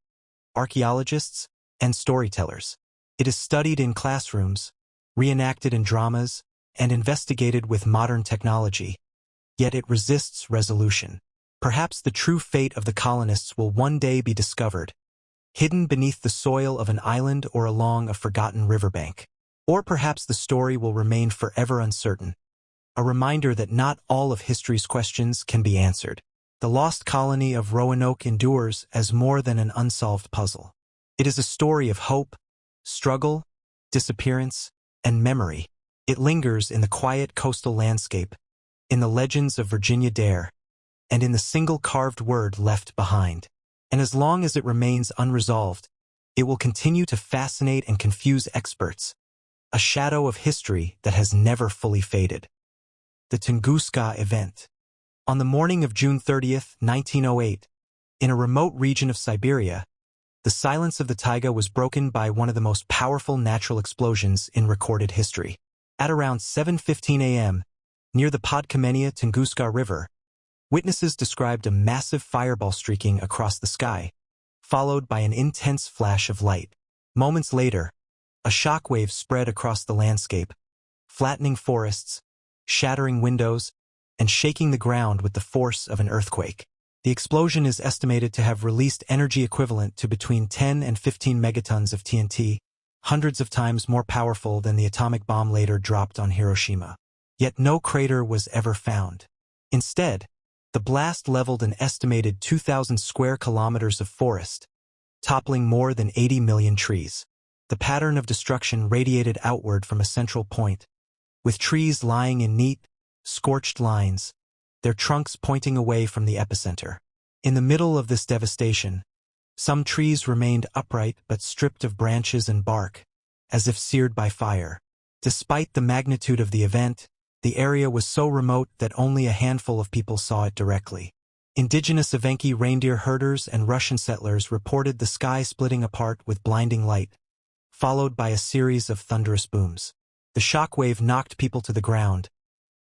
archaeologists, and storytellers. It is studied in classrooms, reenacted in dramas, and investigated with modern technology, yet it resists resolution. Perhaps the true fate of the colonists will one day be discovered, hidden beneath the soil of an island or along a forgotten riverbank. Or perhaps the story will remain forever uncertain, a reminder that not all of history's questions can be answered. The lost colony of Roanoke endures as more than an unsolved puzzle. It is a story of hope, struggle, disappearance, and memory. It lingers in the quiet coastal landscape, in the legends of Virginia Dare, and in the single carved word left behind. And as long as it remains unresolved, it will continue to fascinate and confuse experts, a shadow of history that has never fully faded. The Tunguska Event. On the morning of June 30th, 1908, in a remote region of Siberia, the silence of the taiga was broken by one of the most powerful natural explosions in recorded history. At around 7:15 a.m., near the Podkamenia Tunguska River, witnesses described a massive fireball streaking across the sky, followed by an intense flash of light. Moments later, a shockwave spread across the landscape, flattening forests, shattering windows, and shaking the ground with the force of an earthquake. The explosion is estimated to have released energy equivalent to between 10 and 15 megatons of TNT, hundreds of times more powerful than the atomic bomb later dropped on Hiroshima. Yet no crater was ever found. Instead, the blast leveled an estimated 2,000 square kilometers of forest, toppling more than 80 million trees. The pattern of destruction radiated outward from a central point, with trees lying in neat, scorched lines, their trunks pointing away from the epicenter. In the middle of this devastation, some trees remained upright but stripped of branches and bark, as if seared by fire. Despite the magnitude of the event, the area was so remote that only a handful of people saw it directly. Indigenous Evenki reindeer herders and Russian settlers reported the sky splitting apart with blinding light, followed by a series of thunderous booms. The shockwave knocked people to the ground,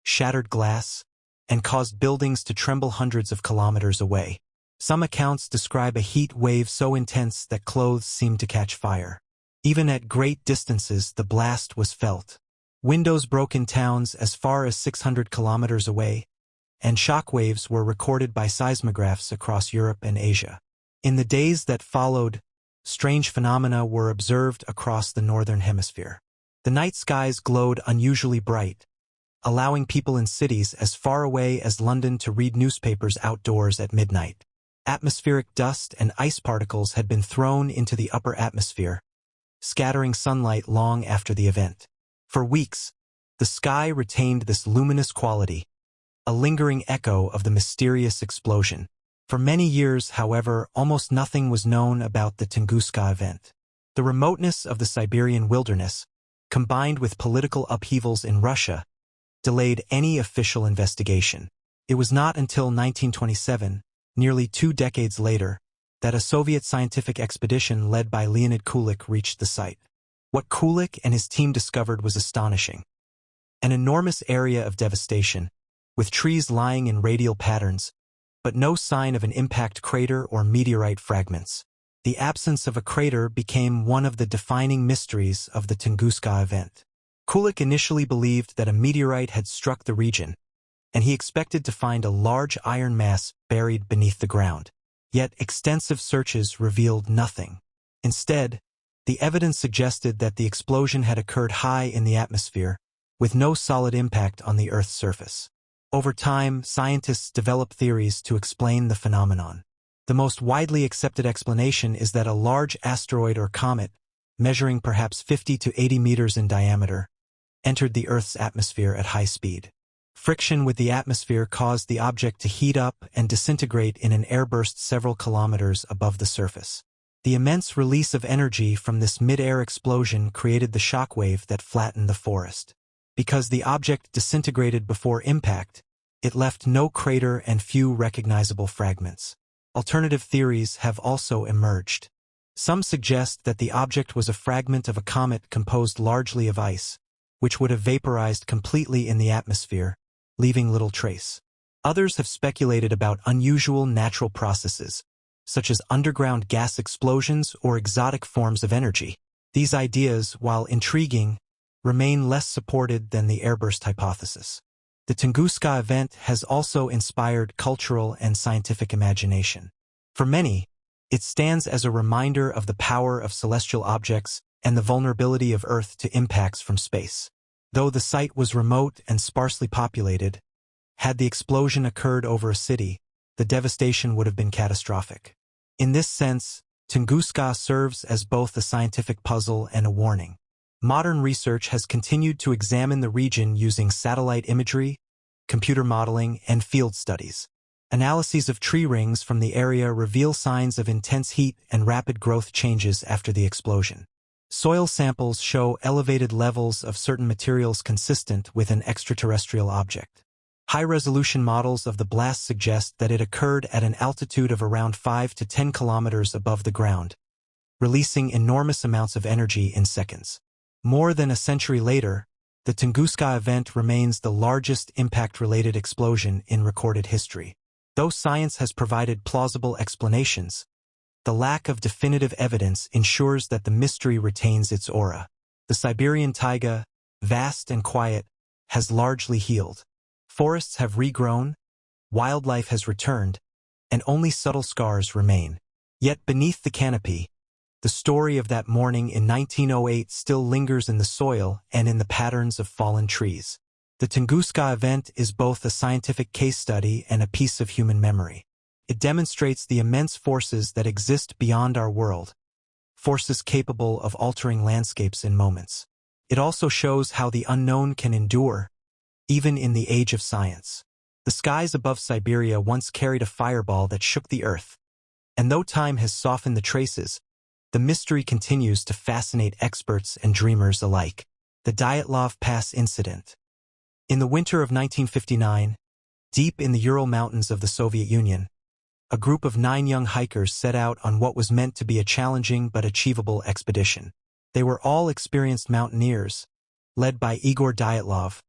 shattered glass, and caused buildings to tremble hundreds of kilometers away. Some accounts describe a heat wave so intense that clothes seemed to catch fire. Even at great distances, the blast was felt. Windows broke in towns as far as 600 kilometers away, and shockwaves were recorded by seismographs across Europe and Asia. In the days that followed, strange phenomena were observed across the northern hemisphere. The night skies glowed unusually bright, allowing people in cities as far away as London to read newspapers outdoors at midnight. Atmospheric dust and ice particles had been thrown into the upper atmosphere, scattering sunlight long after the event. For weeks, the sky retained this luminous quality, a lingering echo of the mysterious explosion. For many years, however, almost nothing was known about the Tunguska Event. The remoteness of the Siberian wilderness, combined with political upheavals in Russia, delayed any official investigation. It was not until 1927, nearly 2 decades later, that a Soviet scientific expedition led by Leonid Kulik reached the site. What Kulik and his team discovered was astonishing. An enormous area of devastation, with trees lying in radial patterns, but no sign of an impact crater or meteorite fragments. The absence of a crater became one of the defining mysteries of the Tunguska Event. Kulik initially believed that a meteorite had struck the region, and he expected to find a large iron mass buried beneath the ground. Yet extensive searches revealed nothing. Instead, The evidence suggested that the explosion had occurred high in the atmosphere, with no solid impact on the Earth's surface. Over time, scientists developed theories to explain the phenomenon. The most widely accepted explanation is that a large asteroid or comet, measuring perhaps 50 to 80 meters in diameter, entered the Earth's atmosphere at high speed. Friction with the atmosphere caused the object to heat up and disintegrate in an airburst several kilometers above the surface. The immense release of energy from this mid-air explosion created the shockwave that flattened the forest. Because the object disintegrated before impact, it left no crater and few recognizable fragments. Alternative theories have also emerged. Some suggest that the object was a fragment of a comet composed largely of ice, which would have vaporized completely in the atmosphere, leaving little trace. Others have speculated about unusual natural processes, such as underground gas explosions or exotic forms of energy. These ideas, while intriguing, remain less supported than the airburst hypothesis. The Tunguska Event has also inspired cultural and scientific imagination. For many, it stands as a reminder of the power of celestial objects and the vulnerability of Earth to impacts from space. Though the site was remote and sparsely populated, had the explosion occurred over a city, the devastation would have been catastrophic. In this sense, Tunguska serves as both a scientific puzzle and a warning. Modern research has continued to examine the region using satellite imagery, computer modeling, and field studies. Analyses of tree rings from the area reveal signs of intense heat and rapid growth changes after the explosion. Soil samples show elevated levels of certain materials consistent with an extraterrestrial object. High-resolution models of the blast suggest that it occurred at an altitude of around 5 to 10 kilometers above the ground, releasing enormous amounts of energy in seconds. More than a century later, the Tunguska Event remains the largest impact-related explosion in recorded history. Though science has provided plausible explanations, the lack of definitive evidence ensures that the mystery retains its aura. The Siberian taiga, vast and quiet, has largely healed. Forests have regrown, wildlife has returned, and only subtle scars remain. Yet beneath the canopy, the story of that morning in 1908 still lingers in the soil and in the patterns of fallen trees. The Tunguska Event is both a scientific case study and a piece of human memory. It demonstrates the immense forces that exist beyond our world, forces capable of altering landscapes in moments. It also shows how the unknown can endure, even in the age of science. The skies above Siberia once carried a fireball that shook the earth, and though time has softened the traces, the mystery continues to fascinate experts and dreamers alike. The Dyatlov Pass Incident. In the winter of 1959, deep in the Ural Mountains of the Soviet Union, a group of 9 young hikers set out on what was meant to be a challenging but achievable expedition. They were all experienced mountaineers, led by Igor Dyatlov,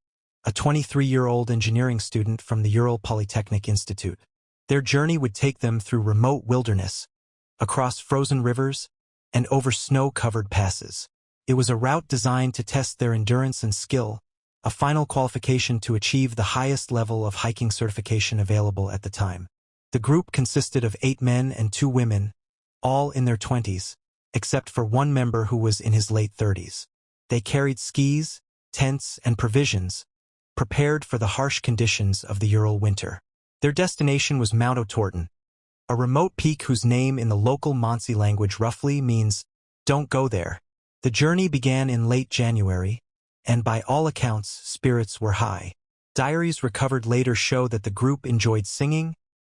a 23-year-old engineering student from the Ural Polytechnic Institute. Their journey would take them through remote wilderness, across frozen rivers, and over snow-covered passes. It was a route designed to test their endurance and skill, a final qualification to achieve the highest level of hiking certification available at the time. The group consisted of 8 men and 2 women, all in their 20s, except for one member who was in his late 30s. They carried skis, tents, and provisions, prepared for the harsh conditions of the Ural winter. Their destination was Mount Otorten, a remote peak whose name in the local Mansi language roughly means, "Don't go there." The journey began in late January, and by all accounts, spirits were high. Diaries recovered later show that the group enjoyed singing,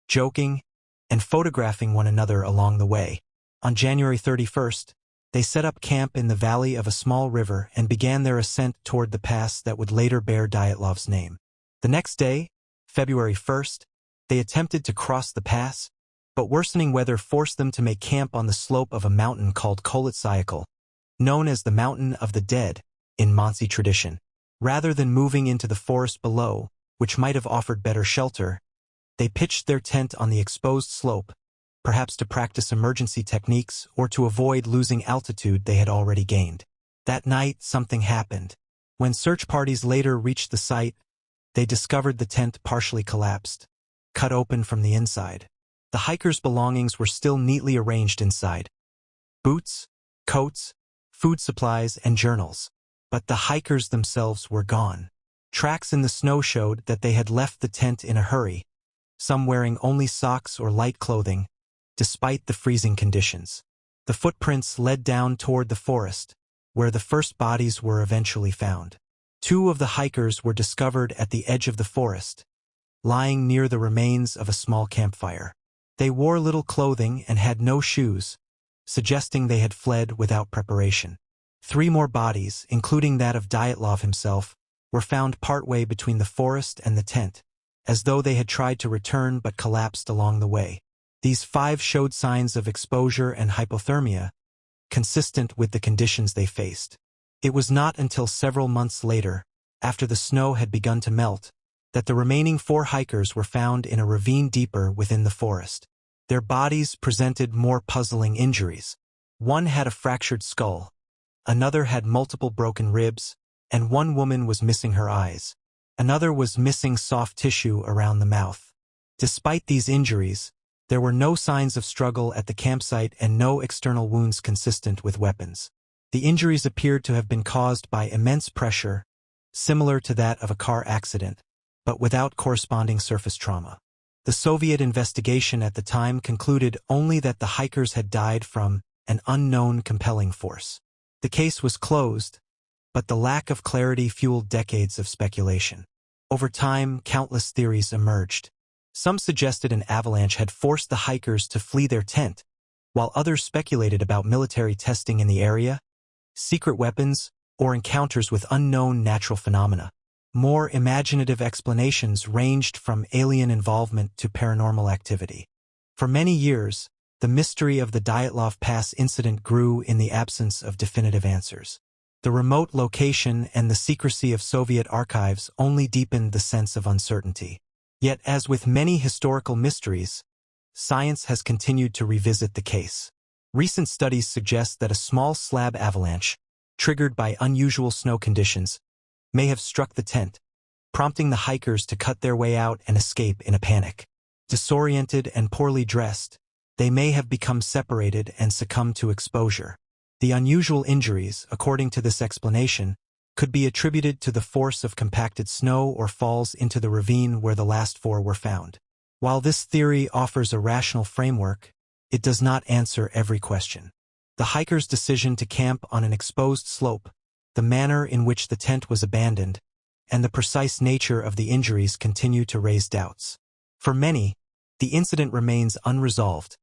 joking, and photographing one another along the way. On January 31st, they set up camp in the valley of a small river and began their ascent toward the pass that would later bear Dyatlov's name. The next day, February 1st, they attempted to cross the pass, but worsening weather forced them to make camp on the slope of a mountain called Kolitsayakal, known as the Mountain of the Dead in Mansi tradition. Rather than moving into the forest below, which might have offered better shelter, they pitched their tent on the exposed slope, perhaps to practice emergency techniques or to avoid losing altitude they had already gained. That night, something happened. When search parties later reached the site, they discovered the tent partially collapsed, cut open from the inside. The hikers' belongings were still neatly arranged inside. Boots, coats, food supplies, and journals. But the hikers themselves were gone. Tracks in the snow showed that they had left the tent in a hurry, some wearing only socks or light clothing, despite the freezing conditions. The footprints led down toward the forest, where the first bodies were eventually found. 2 of the hikers were discovered at the edge of the forest, lying near the remains of a small campfire. They wore little clothing and had no shoes, suggesting they had fled without preparation. 3 more bodies, including that of Dyatlov himself, were found partway between the forest and the tent, as though they had tried to return but collapsed along the way. These 5 showed signs of exposure and hypothermia, consistent with the conditions they faced. It was not until several months later, after the snow had begun to melt, that the remaining 4 hikers were found in a ravine deeper within the forest. Their bodies presented more puzzling injuries. One had a fractured skull, another had multiple broken ribs, and one woman was missing her eyes. Another was missing soft tissue around the mouth. Despite these injuries, there were no signs of struggle at the campsite and no external wounds consistent with weapons. The injuries appeared to have been caused by immense pressure, similar to that of a car accident, but without corresponding surface trauma. The Soviet investigation at the time concluded only that the hikers had died from an unknown compelling force. The case was closed, but the lack of clarity fueled decades of speculation. Over time, countless theories emerged. Some suggested an avalanche had forced the hikers to flee their tent, while others speculated about military testing in the area, secret weapons, or encounters with unknown natural phenomena. More imaginative explanations ranged from alien involvement to paranormal activity. For many years, the mystery of the Dyatlov Pass incident grew in the absence of definitive answers. The remote location and the secrecy of Soviet archives only deepened the sense of uncertainty. Yet, as with many historical mysteries, science has continued to revisit the case. Recent studies suggest that a small slab avalanche, triggered by unusual snow conditions, may have struck the tent, prompting the hikers to cut their way out and escape in a panic. Disoriented and poorly dressed, they may have become separated and succumbed to exposure. The unusual injuries, according to this explanation, could be attributed to the force of compacted snow or falls into the ravine where the last 4 were found. While this theory offers a rational framework, it does not answer every question. The hikers' decision to camp on an exposed slope, the manner in which the tent was abandoned, and the precise nature of the injuries continue to raise doubts. For many, the incident remains unresolved,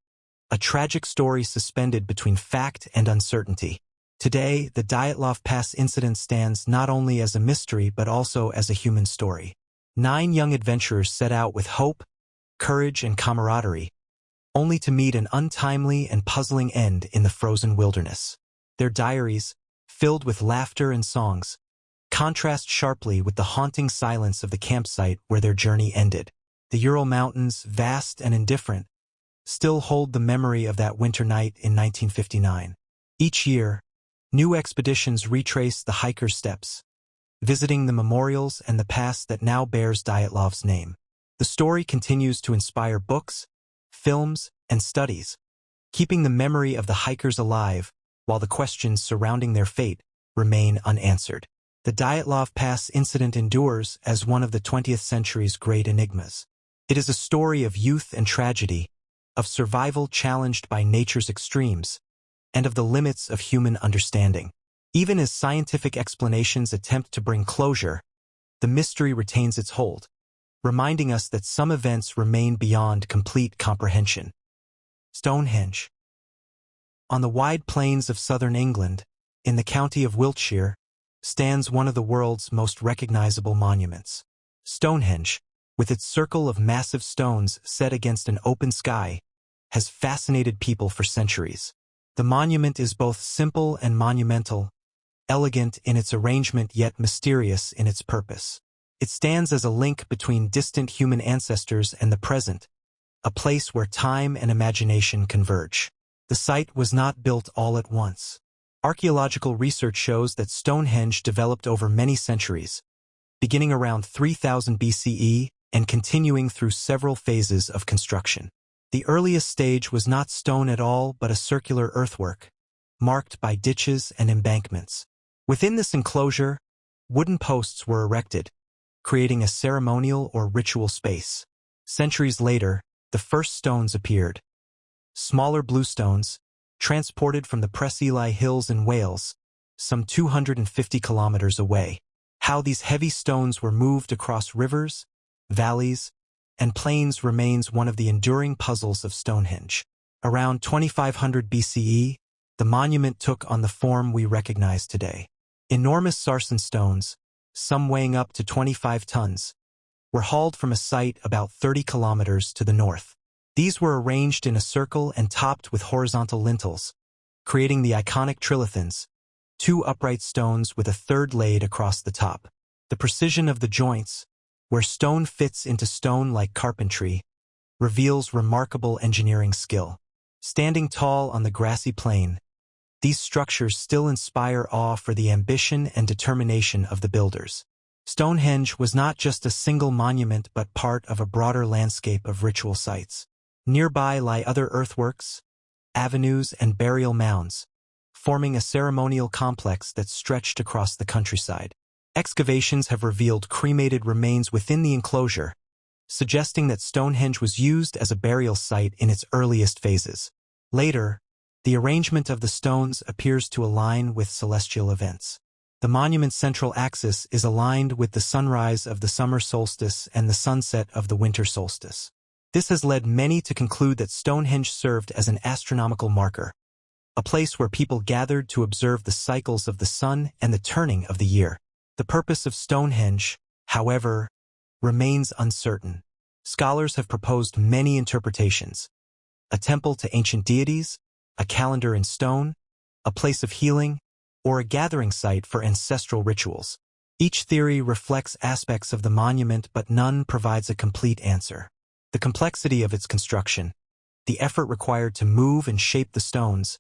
a tragic story suspended between fact and uncertainty. Today, the Dyatlov Pass incident stands not only as a mystery but also as a human story. 9 young adventurers set out with hope, courage, and camaraderie, only to meet an untimely and puzzling end in the frozen wilderness. Their diaries, filled with laughter and songs, contrast sharply with the haunting silence of the campsite where their journey ended. The Ural Mountains, vast and indifferent, still hold the memory of that winter night in 1959. Each year, new expeditions retrace the hikers' steps, visiting the memorials and the pass that now bears Dyatlov's name. The story continues to inspire books, films, and studies, keeping the memory of the hikers alive while the questions surrounding their fate remain unanswered. The Dyatlov Pass incident endures as one of the 20th century's great enigmas. It is a story of youth and tragedy, of survival challenged by nature's extremes, and of the limits of human understanding. Even as scientific explanations attempt to bring closure, the mystery retains its hold, reminding us that some events remain beyond complete comprehension. Stonehenge. On the wide plains of southern England, in the county of Wiltshire, stands one of the world's most recognizable monuments. Stonehenge, with its circle of massive stones set against an open sky, has fascinated people for centuries. The monument is both simple and monumental, elegant in its arrangement yet mysterious in its purpose. It stands as a link between distant human ancestors and the present, a place where time and imagination converge. The site was not built all at once. Archaeological research shows that Stonehenge developed over many centuries, beginning around 3000 BCE and continuing through several phases of construction. The earliest stage was not stone at all but a circular earthwork, marked by ditches and embankments. Within this enclosure, wooden posts were erected, creating a ceremonial or ritual space. Centuries later, the first stones appeared. Smaller bluestones, transported from the Preseli Hills in Wales, some 250 kilometers away. How these heavy stones were moved across rivers, valleys, and plains remains one of the enduring puzzles of Stonehenge. Around 2500 BCE, the monument took on the form we recognize today. Enormous sarsen stones, some weighing up to 25 tons, were hauled from a site about 30 kilometers to the north. These were arranged in a circle and topped with horizontal lintels, creating the iconic trilithons, two upright stones with a third laid across the top. The precision of the joints, where stone fits into stone like carpentry, reveals remarkable engineering skill. Standing tall on the grassy plain, these structures still inspire awe for the ambition and determination of the builders. Stonehenge was not just a single monument but part of a broader landscape of ritual sites. Nearby lie other earthworks, avenues, and burial mounds, forming a ceremonial complex that stretched across the countryside. Excavations have revealed cremated remains within the enclosure, suggesting that Stonehenge was used as a burial site in its earliest phases. Later, the arrangement of the stones appears to align with celestial events. The monument's central axis is aligned with the sunrise of the summer solstice and the sunset of the winter solstice. This has led many to conclude that Stonehenge served as an astronomical marker, a place where people gathered to observe the cycles of the sun and the turning of the year. The purpose of Stonehenge, however, remains uncertain. Scholars have proposed many interpretations: a temple to ancient deities, a calendar in stone, a place of healing, or a gathering site for ancestral rituals. Each theory reflects aspects of the monument, but none provides a complete answer. The complexity of its construction, the effort required to move and shape the stones,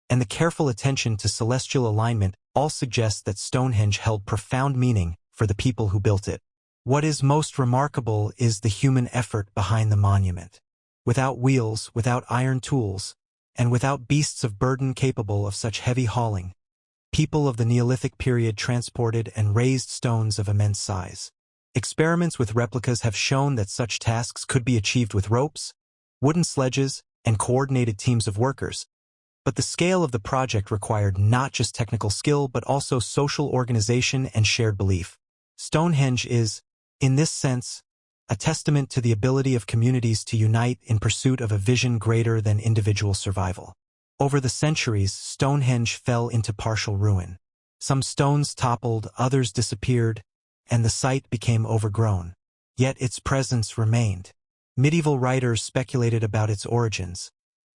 and the careful attention to celestial alignment all suggest that Stonehenge held profound meaning for the people who built it. What is most remarkable is the human effort behind the monument. Without wheels, without iron tools, and without beasts of burden capable of such heavy hauling, people of the Neolithic period transported and raised stones of immense size. Experiments with replicas have shown that such tasks could be achieved with ropes, wooden sledges, and coordinated teams of workers. But the scale of the project required not just technical skill but also social organization and shared belief. Stonehenge is, in this sense, a testament to the ability of communities to unite in pursuit of a vision greater than individual survival. Over the centuries, Stonehenge fell into partial ruin. Some stones toppled, others disappeared, and the site became overgrown. Yet its presence remained. Medieval writers speculated about its origins,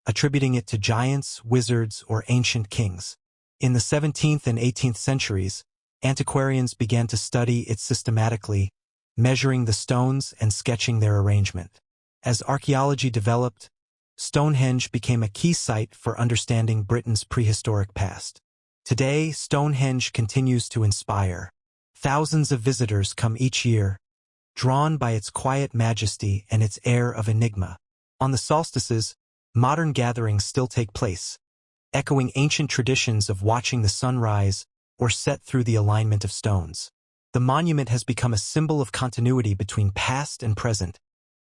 attributing it to giants, wizards, or ancient kings. In the 17th and 18th centuries, antiquarians began to study it systematically, measuring the stones and sketching their arrangement. As archaeology developed, Stonehenge became a key site for understanding Britain's prehistoric past. Today, Stonehenge continues to inspire. Thousands of visitors come each year, drawn by its quiet majesty and its air of enigma. On the solstices, modern gatherings still take place, echoing ancient traditions of watching the sun rise or set through the alignment of stones. The monument has become a symbol of continuity between past and present,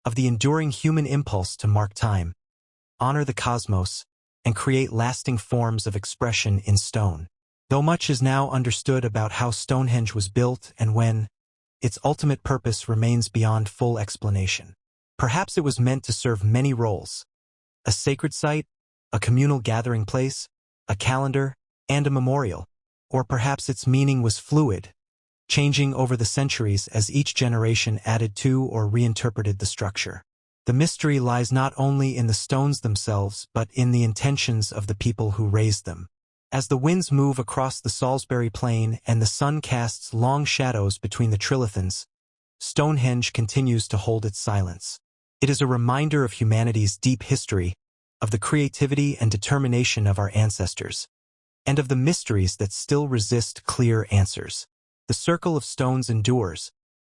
of the enduring human impulse to mark time, honor the cosmos, and create lasting forms of expression in stone. Though much is now understood about how Stonehenge was built and when, its ultimate purpose remains beyond full explanation. Perhaps it was meant to serve many roles: a sacred site, a communal gathering place, a calendar, and a memorial. Or perhaps its meaning was fluid, changing over the centuries as each generation added to or reinterpreted the structure. The mystery lies not only in the stones themselves but in the intentions of the people who raised them. As the winds move across the Salisbury Plain and the sun casts long shadows between the trilithons, Stonehenge continues to hold its silence. It is a reminder of humanity's deep history, of the creativity and determination of our ancestors, and of the mysteries that still resist clear answers. The circle of stones endures,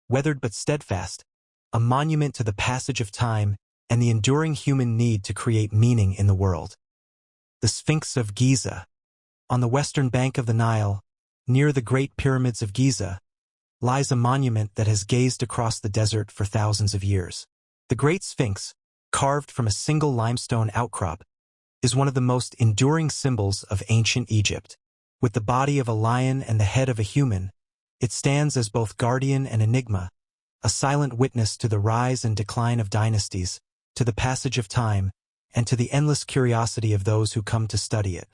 weathered but steadfast, a monument to the passage of time and the enduring human need to create meaning in the world. The Sphinx of Giza. On the western bank of the Nile, near the Great Pyramids of Giza, lies a monument that has gazed across the desert for thousands of years. The Great Sphinx, carved from a single limestone outcrop, is one of the most enduring symbols of ancient Egypt. With the body of a lion and the head of a human, it stands as both guardian and enigma, a silent witness to the rise and decline of dynasties, to the passage of time, and to the endless curiosity of those who come to study it.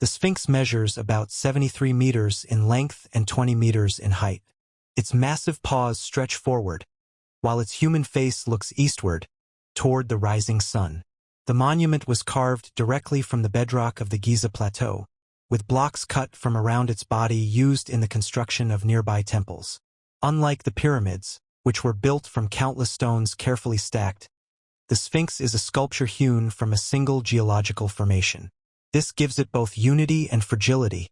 The Sphinx measures about 73 meters in length and 20 meters in height. Its massive paws stretch forward, while its human face looks eastward, toward the rising sun. The monument was carved directly from the bedrock of the Giza Plateau, with blocks cut from around its body used in the construction of nearby temples. Unlike the pyramids, which were built from countless stones carefully stacked, the Sphinx is a sculpture hewn from a single geological formation. This gives it both unity and fragility,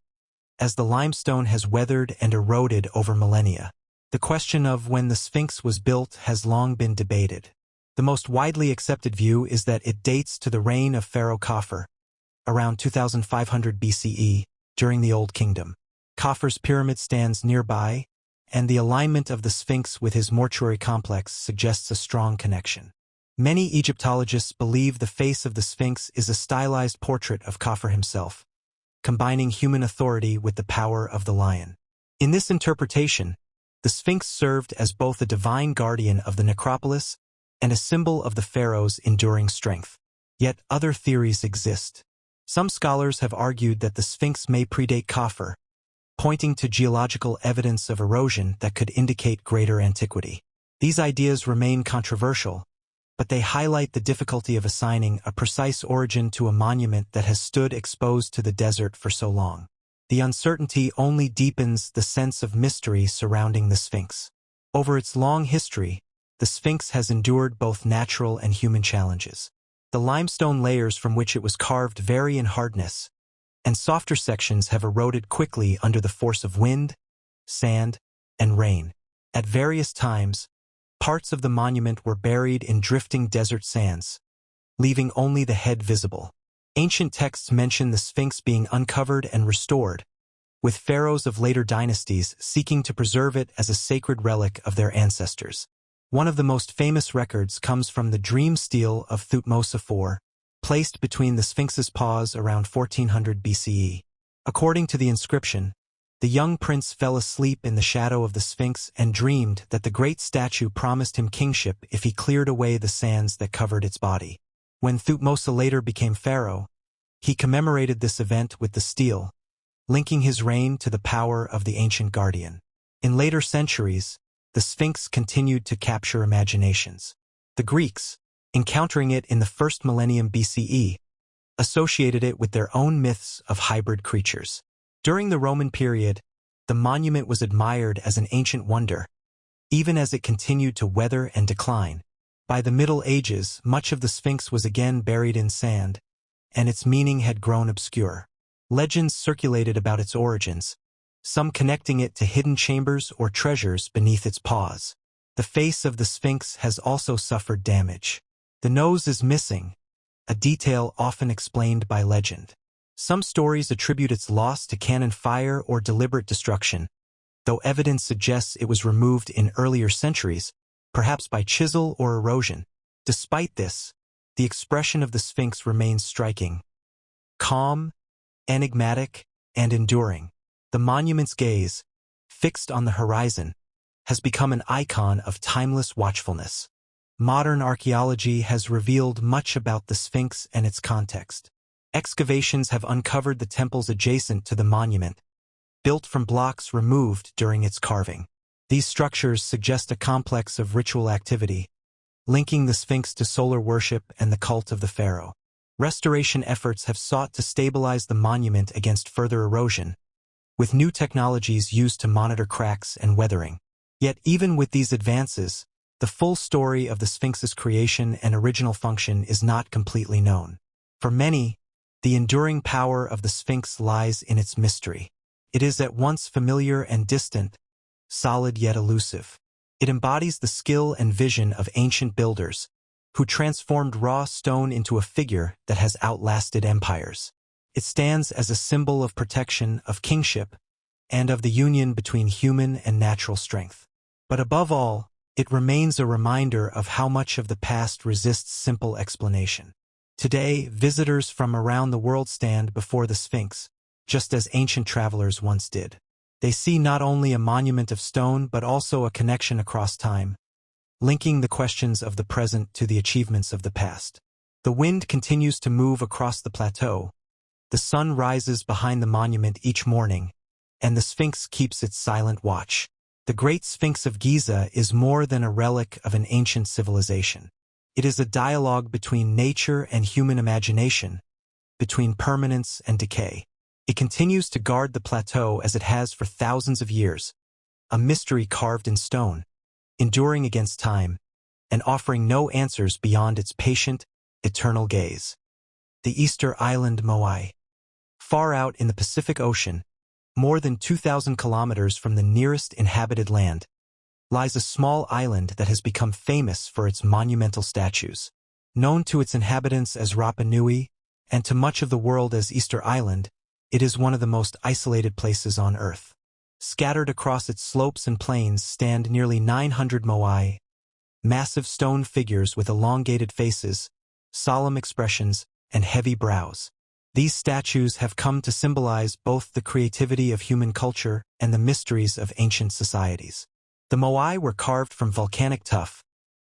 as the limestone has weathered and eroded over millennia. The question of when the Sphinx was built has long been debated. The most widely accepted view is that it dates to the reign of Pharaoh Khafre, around 2500 BCE, during the Old Kingdom. Khafre's pyramid stands nearby, and the alignment of the Sphinx with his mortuary complex suggests a strong connection. Many Egyptologists believe the face of the Sphinx is a stylized portrait of Khafre himself, combining human authority with the power of the lion. In this interpretation, the Sphinx served as both a divine guardian of the necropolis and a symbol of the pharaoh's enduring strength. Yet other theories exist. Some scholars have argued that the Sphinx may predate Khafre, pointing to geological evidence of erosion that could indicate greater antiquity. These ideas remain controversial, but they highlight the difficulty of assigning a precise origin to a monument that has stood exposed to the desert for so long. The uncertainty only deepens the sense of mystery surrounding the Sphinx. Over its long history, the Sphinx has endured both natural and human challenges. The limestone layers from which it was carved vary in hardness, and softer sections have eroded quickly under the force of wind, sand, and rain. At various times, parts of the monument were buried in drifting desert sands, leaving only the head visible. Ancient texts mention the Sphinx being uncovered and restored, with pharaohs of later dynasties seeking to preserve it as a sacred relic of their ancestors. One of the most famous records comes from the dream stele of Thutmose IV, placed between the Sphinx's paws around 1400 BCE. According to the inscription, the young prince fell asleep in the shadow of the Sphinx and dreamed that the great statue promised him kingship if he cleared away the sands that covered its body. When Thutmose later became pharaoh, he commemorated this event with the stele, linking his reign to the power of the ancient guardian. In later centuries, the Sphinx continued to capture imaginations. The Greeks, encountering it in the first millennium BCE, associated it with their own myths of hybrid creatures. During the Roman period, the monument was admired as an ancient wonder, even as it continued to weather and decline. By the Middle Ages, much of the Sphinx was again buried in sand, and its meaning had grown obscure. Legends circulated about its origins, some connecting it to hidden chambers or treasures beneath its paws. The face of the Sphinx has also suffered damage. The nose is missing, a detail often explained by legend. Some stories attribute its loss to cannon fire or deliberate destruction, though evidence suggests it was removed in earlier centuries, perhaps by chisel or erosion. Despite this, the expression of the Sphinx remains striking, calm, enigmatic, and enduring. The monument's gaze, fixed on the horizon, has become an icon of timeless watchfulness. Modern archaeology has revealed much about the Sphinx and its context. Excavations have uncovered the temples adjacent to the monument, built from blocks removed during its carving. These structures suggest a complex of ritual activity, linking the Sphinx to solar worship and the cult of the pharaoh. Restoration efforts have sought to stabilize the monument against further erosion, with new technologies used to monitor cracks and weathering. Yet even with these advances, the full story of the Sphinx's creation and original function is not completely known. For many, the enduring power of the Sphinx lies in its mystery. It is at once familiar and distant, solid yet elusive. It embodies the skill and vision of ancient builders, who transformed raw stone into a figure that has outlasted empires. It stands as a symbol of protection, of kingship, and of the union between human and natural strength. But above all, it remains a reminder of how much of the past resists simple explanation. Today, visitors from around the world stand before the Sphinx, just as ancient travelers once did. They see not only a monument of stone but also a connection across time, linking the questions of the present to the achievements of the past. The wind continues to move across the plateau. The sun rises behind the monument each morning, and the Sphinx keeps its silent watch. The great Sphinx of Giza is more than a relic of an ancient civilization. It is a dialogue between nature and human imagination, between permanence and decay. It continues to guard the plateau as it has for thousands of years, a mystery carved in stone, enduring against time, and offering no answers beyond its patient, eternal gaze. The Easter island Moai. Far out in the Pacific Ocean, more than 2,000 kilometers from the nearest inhabited land, lies a small island that has become famous for its monumental statues. Known to its inhabitants as Rapa Nui, and to much of the world as Easter Island, it is one of the most isolated places on Earth. Scattered across its slopes and plains stand nearly 900 Moai, massive stone figures with elongated faces, solemn expressions, and heavy brows. These statues have come to symbolize both the creativity of human culture and the mysteries of ancient societies. The Moai were carved from volcanic tuff,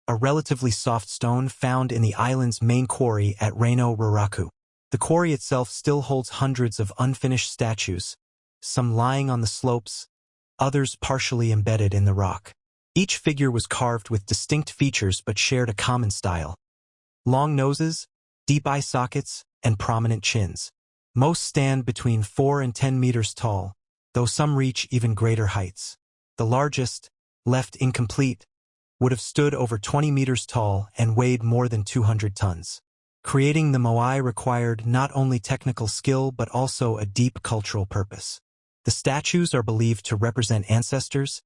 a relatively soft stone found in the island's main quarry at Roanoke. The quarry itself still holds hundreds of unfinished statues, some lying on the slopes, others partially embedded in the rock. Each figure was carved with distinct features but shared a common style: long noses, deep eye sockets, and prominent chins. Most stand between 4 and 10 meters tall, though some reach even greater heights. The largest, left incomplete, would have stood over 20 meters tall and weighed more than 200 tons. Creating the Moai required not only technical skill but also a deep cultural purpose. The statues are believed to represent ancestors,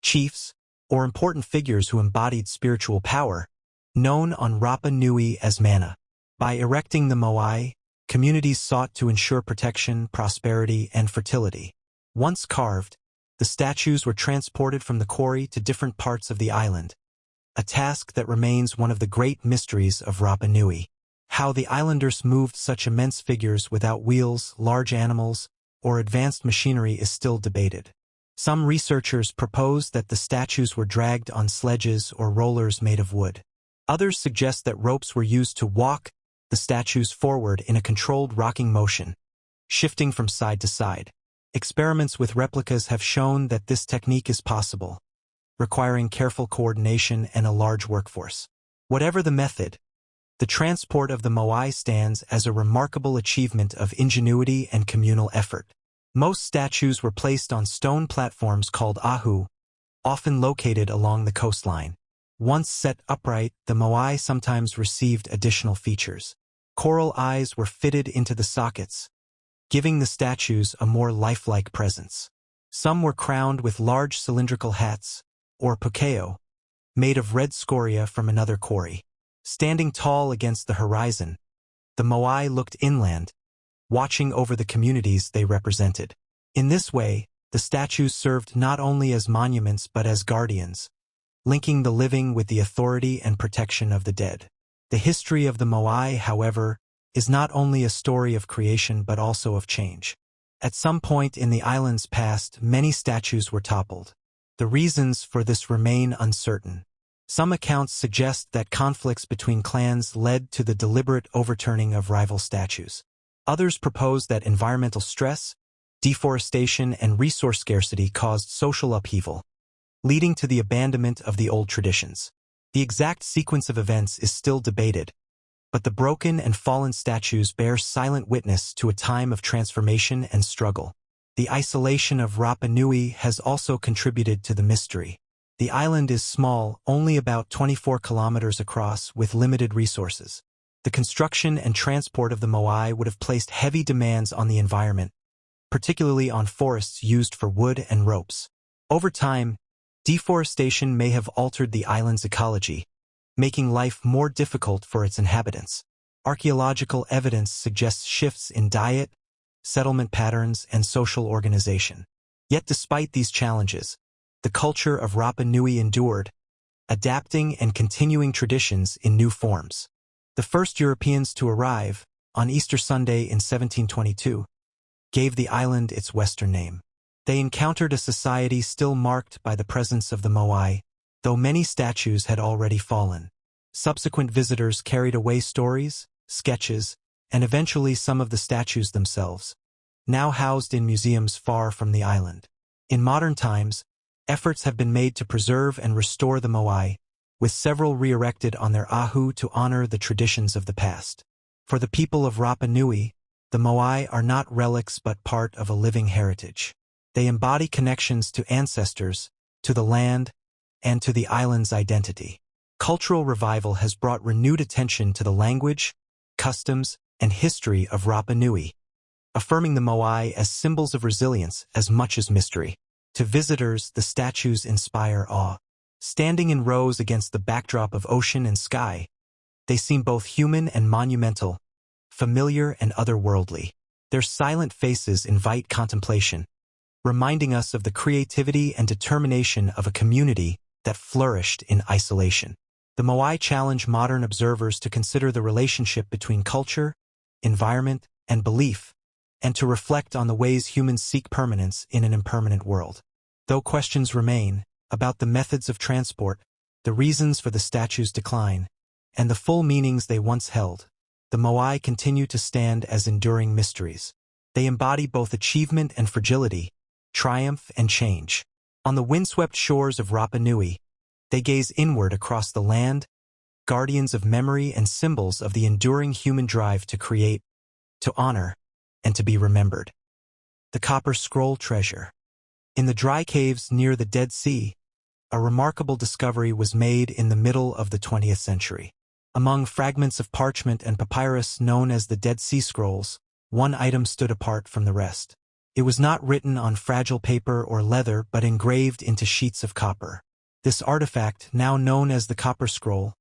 chiefs, or important figures who embodied spiritual power, known on Rapa Nui as mana. By erecting the Moai, communities sought to ensure protection, prosperity, and fertility. Once carved, the statues were transported from the quarry to different parts of the island, a task that remains one of the great mysteries of Rapa Nui. How the islanders moved such immense figures without wheels, large animals, or advanced machinery is still debated. Some researchers propose that the statues were dragged on sledges or rollers made of wood. Others suggest that ropes were used to walk the statues forward in a controlled rocking motion, shifting from side to side. Experiments with replicas have shown that this technique is possible, requiring careful coordination and a large workforce. Whatever the method, the transport of the Moai stands as a remarkable achievement of ingenuity and communal effort. Most statues were placed on stone platforms called ahu, often located along the coastline. Once set upright, the Moai sometimes received additional features. Coral eyes were fitted into the sockets, giving the statues a more lifelike presence. Some were crowned with large cylindrical hats, or pukeo, made of red scoria from another quarry. Standing tall against the horizon, the Moai looked inland, watching over the communities they represented. In this way, the statues served not only as monuments but as guardians, linking the living with the authority and protection of the dead. The history of the Moai, however, is not only a story of creation but also of change. At some point in the island's past, many statues were toppled. The reasons for this remain uncertain. Some accounts suggest that conflicts between clans led to the deliberate overturning of rival statues. Others propose that environmental stress, deforestation, and resource scarcity caused social upheaval, leading to the abandonment of the old traditions. The exact sequence of events is still debated, but the broken and fallen statues bear silent witness to a time of transformation and struggle. The isolation of Rapa Nui has also contributed to the mystery. The island is small, only about 24 kilometers across, with limited resources. The construction and transport of the Moai would have placed heavy demands on the environment, particularly on forests used for wood and ropes. Over time, deforestation may have altered the island's ecology, making life more difficult for its inhabitants. Archaeological evidence suggests shifts in diet, settlement patterns, and social organization. Yet despite these challenges, the culture of Rapa Nui endured, adapting and continuing traditions in new forms. The first Europeans to arrive, on Easter Sunday in 1722, gave the island its western name. They encountered a society still marked by the presence of the Moai, though many statues had already fallen. Subsequent visitors carried away stories, sketches, and eventually some of the statues themselves, now housed in museums far from the island. In modern times, efforts have been made to preserve and restore the Moai, with several re-erected on their ahu to honor the traditions of the past. For the people of Rapa Nui, the Moai are not relics but part of a living heritage. They embody connections to ancestors, to the land, and to the island's identity. Cultural revival has brought renewed attention to the language, customs, and history of Rapa Nui, affirming the Moai as symbols of resilience as much as mystery. To visitors, the statues inspire awe. Standing in rows against the backdrop of ocean and sky, they seem both human and monumental, familiar and otherworldly. Their silent faces invite contemplation, reminding us of the creativity and determination of a community that flourished in isolation. The Moai challenge modern observers to consider the relationship between culture, environment, and belief, and to reflect on the ways humans seek permanence in an impermanent world. Though questions remain about the methods of transport, the reasons for the statues' decline, and the full meanings they once held, the Moai continue to stand as enduring mysteries. They embody both achievement and fragility, triumph and change. On the windswept shores of Rapa Nui, they gaze inward across the land, guardians of memory and symbols of the enduring human drive to create, to honor, and to be remembered. The Copper Scroll Treasure. In the dry caves near the Dead Sea, a remarkable discovery was made in the middle of the 20th century. Among fragments of parchment and papyrus known as the Dead Sea Scrolls, one item stood apart from the rest. It was not written on fragile paper or leather but engraved into sheets of copper. This artifact, now known as the Copper Scroll,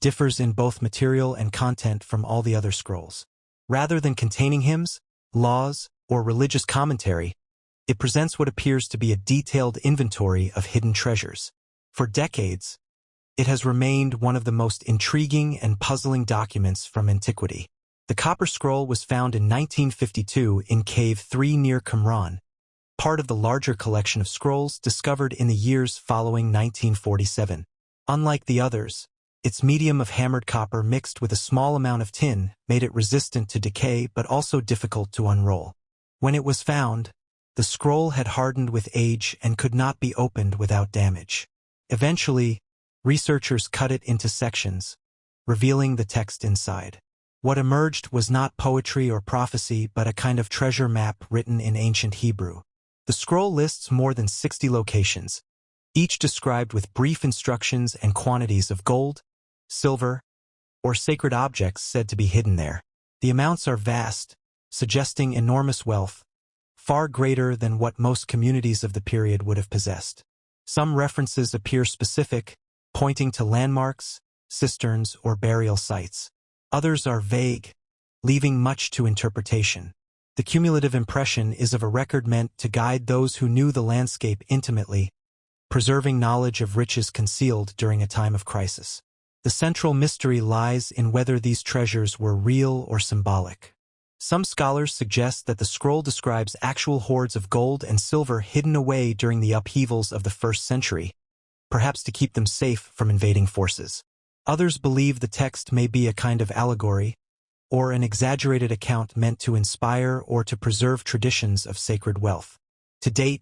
differs in both material and content from all the other scrolls. Rather than containing hymns, laws, or religious commentary, it presents what appears to be a detailed inventory of hidden treasures. For decades, it has remained one of the most intriguing and puzzling documents from antiquity. The Copper Scroll was found in 1952 in Cave 3 near Qumran, part of the larger collection of scrolls discovered in the years following 1947. Unlike the others, its medium of hammered copper mixed with a small amount of tin made it resistant to decay but also difficult to unroll. When it was found, the scroll had hardened with age and could not be opened without damage. Eventually, researchers cut it into sections, revealing the text inside. What emerged was not poetry or prophecy but a kind of treasure map written in ancient Hebrew. The scroll lists more than 60 locations, each described with brief instructions and quantities of gold, silver, or sacred objects said to be hidden there. The amounts are vast, suggesting enormous wealth, far greater than what most communities of the period would have possessed. Some references appear specific, pointing to landmarks, cisterns, or burial sites. Others are vague, leaving much to interpretation. The cumulative impression is of a record meant to guide those who knew the landscape intimately, preserving knowledge of riches concealed during a time of crisis. The central mystery lies in whether these treasures were real or symbolic. Some scholars suggest that the scroll describes actual hoards of gold and silver hidden away during the upheavals of the 1st century, perhaps to keep them safe from invading forces. Others believe the text may be a kind of allegory, or an exaggerated account meant to inspire or to preserve traditions of sacred wealth. To date,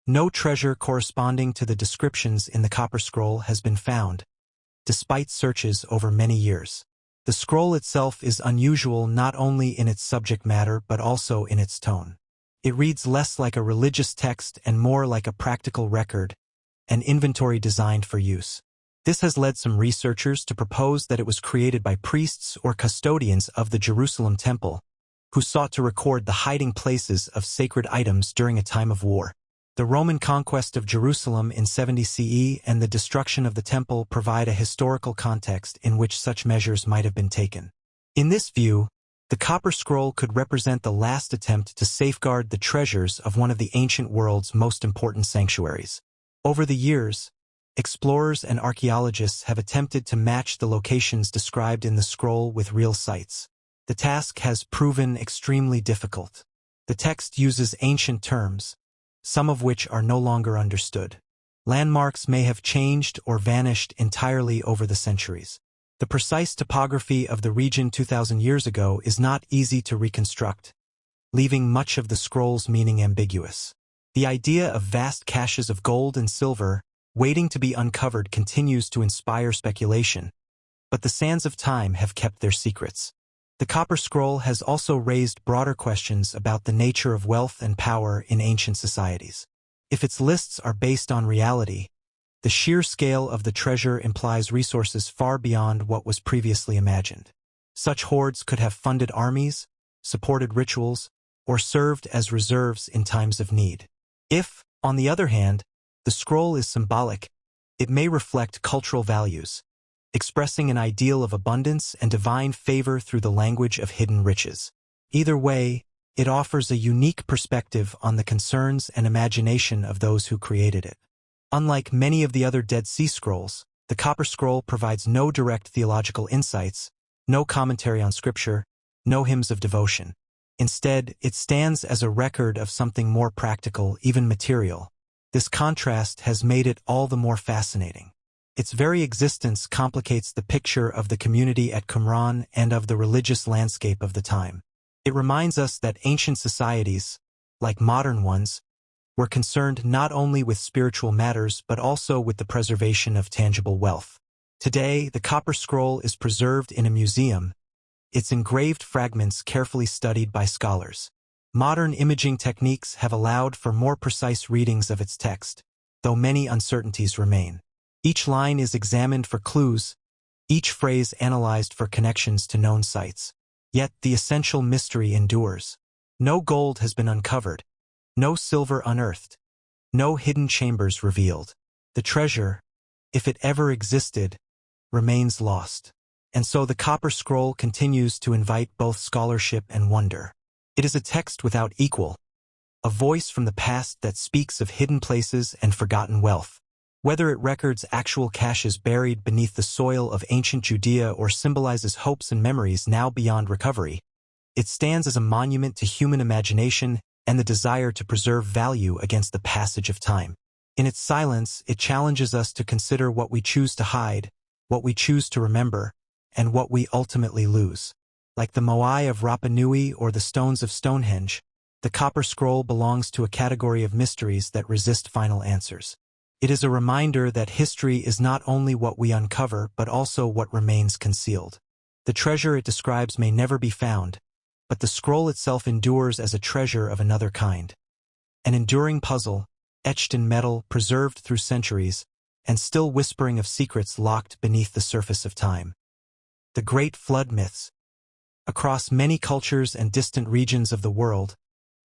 no treasure corresponding to the descriptions in the Copper Scroll has been found, despite searches over many years. The scroll itself is unusual not only in its subject matter but also in its tone. It reads less like a religious text and more like a practical record, an inventory designed for use. This has led some researchers to propose that it was created by priests or custodians of the Jerusalem Temple, who sought to record the hiding places of sacred items during a time of war. The Roman conquest of Jerusalem in 70 CE and the destruction of the Temple provide a historical context in which such measures might have been taken. In this view, The copper scroll could represent the last attempt to safeguard the treasures of one of the ancient world's most important sanctuaries. Over the years, explorers and archaeologists have attempted to match the locations described in the scroll with real sites. The task has proven extremely difficult. The text uses ancient terms, some of which are no longer understood. Landmarks may have changed or vanished entirely over the centuries. The precise topography of the region 2,000 years ago is not easy to reconstruct, leaving much of the scroll's meaning ambiguous. The idea of vast caches of gold and silver waiting to be uncovered continues to inspire speculation, but the sands of time have kept their secrets. The copper scroll has also raised broader questions about the nature of wealth and power in ancient societies. If its lists are based on reality, the sheer scale of the treasure implies resources far beyond what was previously imagined. Such hoards could have funded armies, supported rituals, or served as reserves in times of need. If, on the other hand, the scroll is symbolic, it may reflect cultural values, expressing an ideal of abundance and divine favor through the language of hidden riches. Either way, it offers a unique perspective on the concerns and imagination of those who created it. Unlike many of the other Dead Sea Scrolls, the Copper Scroll provides no direct theological insights, no commentary on scripture, no hymns of devotion. Instead, it stands as a record of something more practical, even material. This contrast has made it all the more fascinating. Its very existence complicates the picture of the community at Qumran and of the religious landscape of the time. It reminds us that ancient societies, like modern ones, were concerned not only with spiritual matters but also with the preservation of tangible wealth. Today, the Copper Scroll is preserved in a museum, its engraved fragments carefully studied by scholars. Modern imaging techniques have allowed for more precise readings of its text, though many uncertainties remain. Each line is examined for clues, each phrase analyzed for connections to known sites. Yet the essential mystery endures. No gold has been uncovered, no silver unearthed, no hidden chambers revealed. The treasure, if it ever existed, remains lost. And so the Copper Scroll continues to invite both scholarship and wonder. It is a text without equal, a voice from the past that speaks of hidden places and forgotten wealth. Whether it records actual caches buried beneath the soil of ancient Judea or symbolizes hopes and memories now beyond recovery, it stands as a monument to human imagination and the desire to preserve value against the passage of time. In its silence, it challenges us to consider what we choose to hide, what we choose to remember, and what we ultimately lose. Like the Moai of Rapa Nui or the stones of Stonehenge, the Copper Scroll belongs to a category of mysteries that resist final answers. It is a reminder that history is not only what we uncover but also what remains concealed. The treasure it describes may never be found, but the scroll itself endures as a treasure of another kind. An enduring puzzle, etched in metal, preserved through centuries, and still whispering of secrets locked beneath the surface of time. The Great Flood Myths. Across many cultures and distant regions of the world,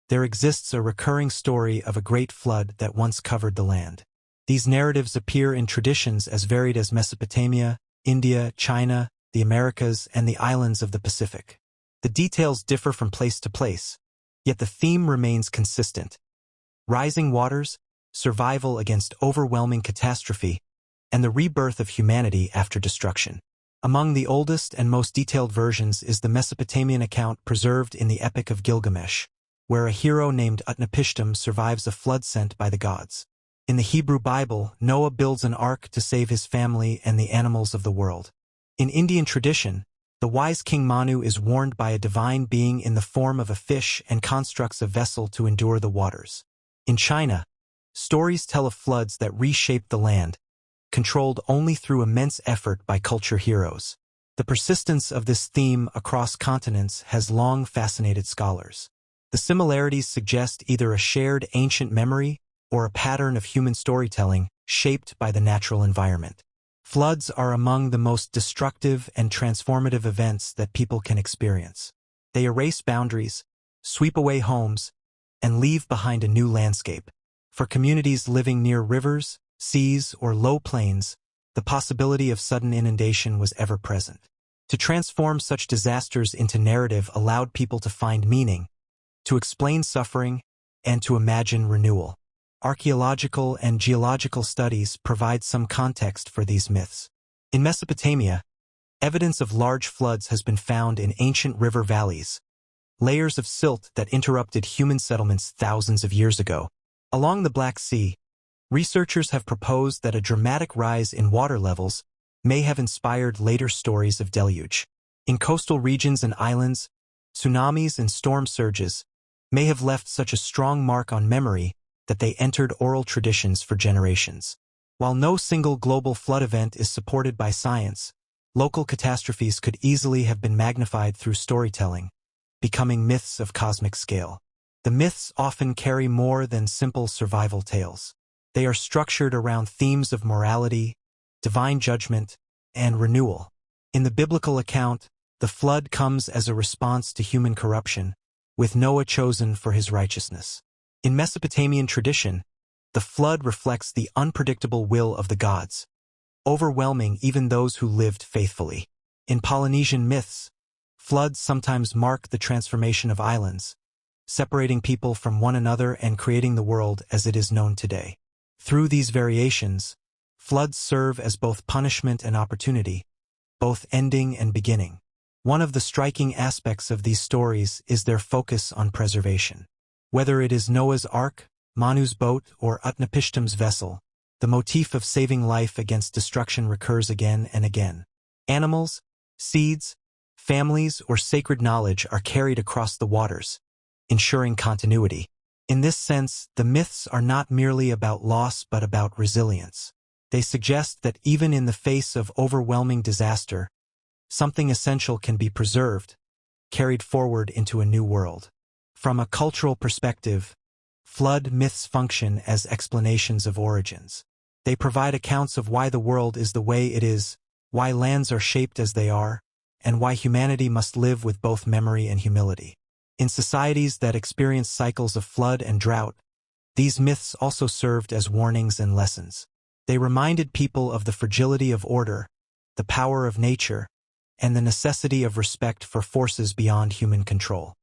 there exists a recurring story of a great flood that once covered the land. These narratives appear in traditions as varied as Mesopotamia, India, China, the Americas, and the islands of the Pacific. The details differ from place to place, yet the theme remains consistent. Rising waters, survival against overwhelming catastrophe, and the rebirth of humanity after destruction. Among the oldest and most detailed versions is the Mesopotamian account preserved in the Epic of Gilgamesh, where a hero named Utnapishtim survives a flood sent by the gods. In the Hebrew Bible, Noah builds an ark to save his family and the animals of the world. In Indian tradition, the wise King Manu is warned by a divine being in the form of a fish and constructs a vessel to endure the waters. In China, stories tell of floods that reshaped the land, controlled only through immense effort by culture heroes. The persistence of this theme across continents has long fascinated scholars. The similarities suggest either a shared ancient memory or a pattern of human storytelling shaped by the natural environment. Floods are among the most destructive and transformative events that people can experience. They erase boundaries, sweep away homes, and leave behind a new landscape. For communities living near rivers, seas, or low plains, the possibility of sudden inundation was ever present. To transform such disasters into narrative allowed people to find meaning, to explain suffering, and to imagine renewal. Archaeological and geological studies provide some context for these myths. In Mesopotamia, evidence of large floods has been found in ancient river valleys, layers of silt that interrupted human settlements thousands of years ago. Along the Black Sea, researchers have proposed that a dramatic rise in water levels may have inspired later stories of deluge. In coastal regions and islands, tsunamis and storm surges may have left such a strong mark on memory that they entered oral traditions for generations. While no single global flood event is supported by science, local catastrophes could easily have been magnified through storytelling, becoming myths of cosmic scale. The myths often carry more than simple survival tales. They are structured around themes of morality, divine judgment, and renewal. In the biblical account, the flood comes as a response to human corruption, with Noah chosen for his righteousness. In Mesopotamian tradition, the flood reflects the unpredictable will of the gods, overwhelming even those who lived faithfully. In Polynesian myths, floods sometimes mark the transformation of islands, separating people from one another and creating the world as it is known today. Through these variations, floods serve as both punishment and opportunity, both ending and beginning. One of the striking aspects of these stories is their focus on preservation. Whether it is Noah's Ark, Manu's boat, or Utnapishtim's vessel, the motif of saving life against destruction recurs again and again. Animals, seeds, families, or sacred knowledge are carried across the waters, ensuring continuity. In this sense, the myths are not merely about loss but about resilience. They suggest that even in the face of overwhelming disaster, something essential can be preserved, carried forward into a new world. From a cultural perspective, flood myths function as explanations of origins. They provide accounts of why the world is the way it is, why lands are shaped as they are, and why humanity must live with both memory and humility. In societies that experience cycles of flood and drought, these myths also served as warnings and lessons. They reminded people of the fragility of order, the power of nature, and the necessity of respect for forces beyond human control.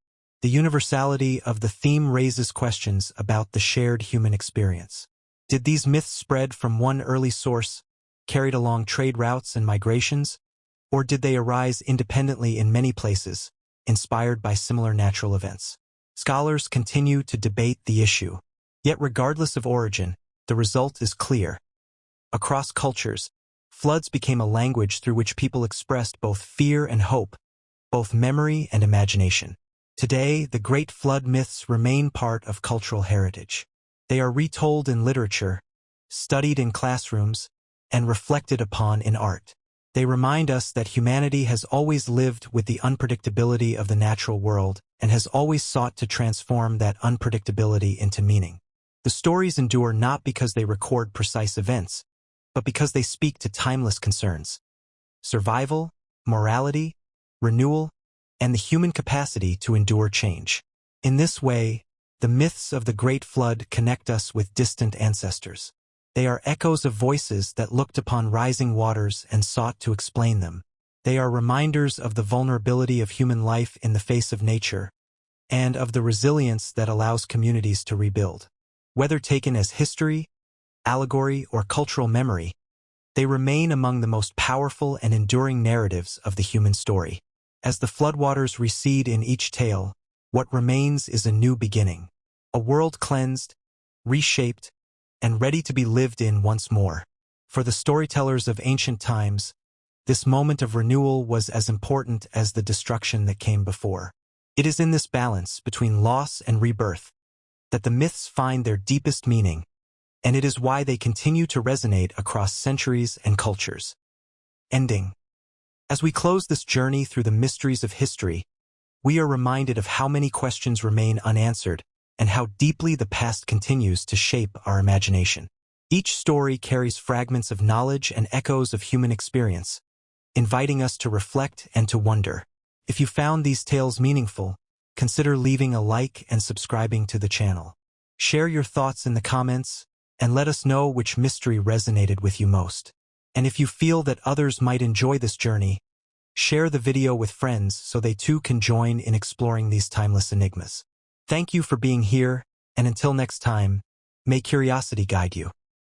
The universality of the theme raises questions about the shared human experience. Did these myths spread from one early source, carried along trade routes and migrations, or did they arise independently in many places, inspired by similar natural events? Scholars continue to debate the issue. Yet regardless of origin, the result is clear. Across cultures, floods became a language through which people expressed both fear and hope, both memory and imagination. Today, the great flood myths remain part of cultural heritage. They are retold in literature, studied in classrooms, and reflected upon in art. They remind us that humanity has always lived with the unpredictability of the natural world and has always sought to transform that unpredictability into meaning. The stories endure not because they record precise events, but because they speak to timeless concerns: survival, morality, renewal, and the human capacity to endure change. In this way, the myths of the Great Flood connect us with distant ancestors. They are echoes of voices that looked upon rising waters and sought to explain them. They are reminders of the vulnerability of human life in the face of nature, and of the resilience that allows communities to rebuild. Whether taken as history, allegory, or cultural memory, they remain among the most powerful and enduring narratives of the human story. As the floodwaters recede in each tale, what remains is a new beginning, a world cleansed, reshaped, and ready to be lived in once more. For the storytellers of ancient times, this moment of renewal was as important as the destruction that came before. It is in this balance between loss and rebirth that the myths find their deepest meaning, and it is why they continue to resonate across centuries and cultures. Ending. As we close this journey through the mysteries of history, we are reminded of how many questions remain unanswered and how deeply the past continues to shape our imagination. Each story carries fragments of knowledge and echoes of human experience, inviting us to reflect and to wonder. If you found these tales meaningful, consider leaving a like and subscribing to the channel. Share your thoughts in the comments, and let us know which mystery resonated with you most. And if you feel that others might enjoy this journey, Share the video with friends so they too can join in exploring these timeless enigmas. Thank you for being here, and until next time, may curiosity guide you.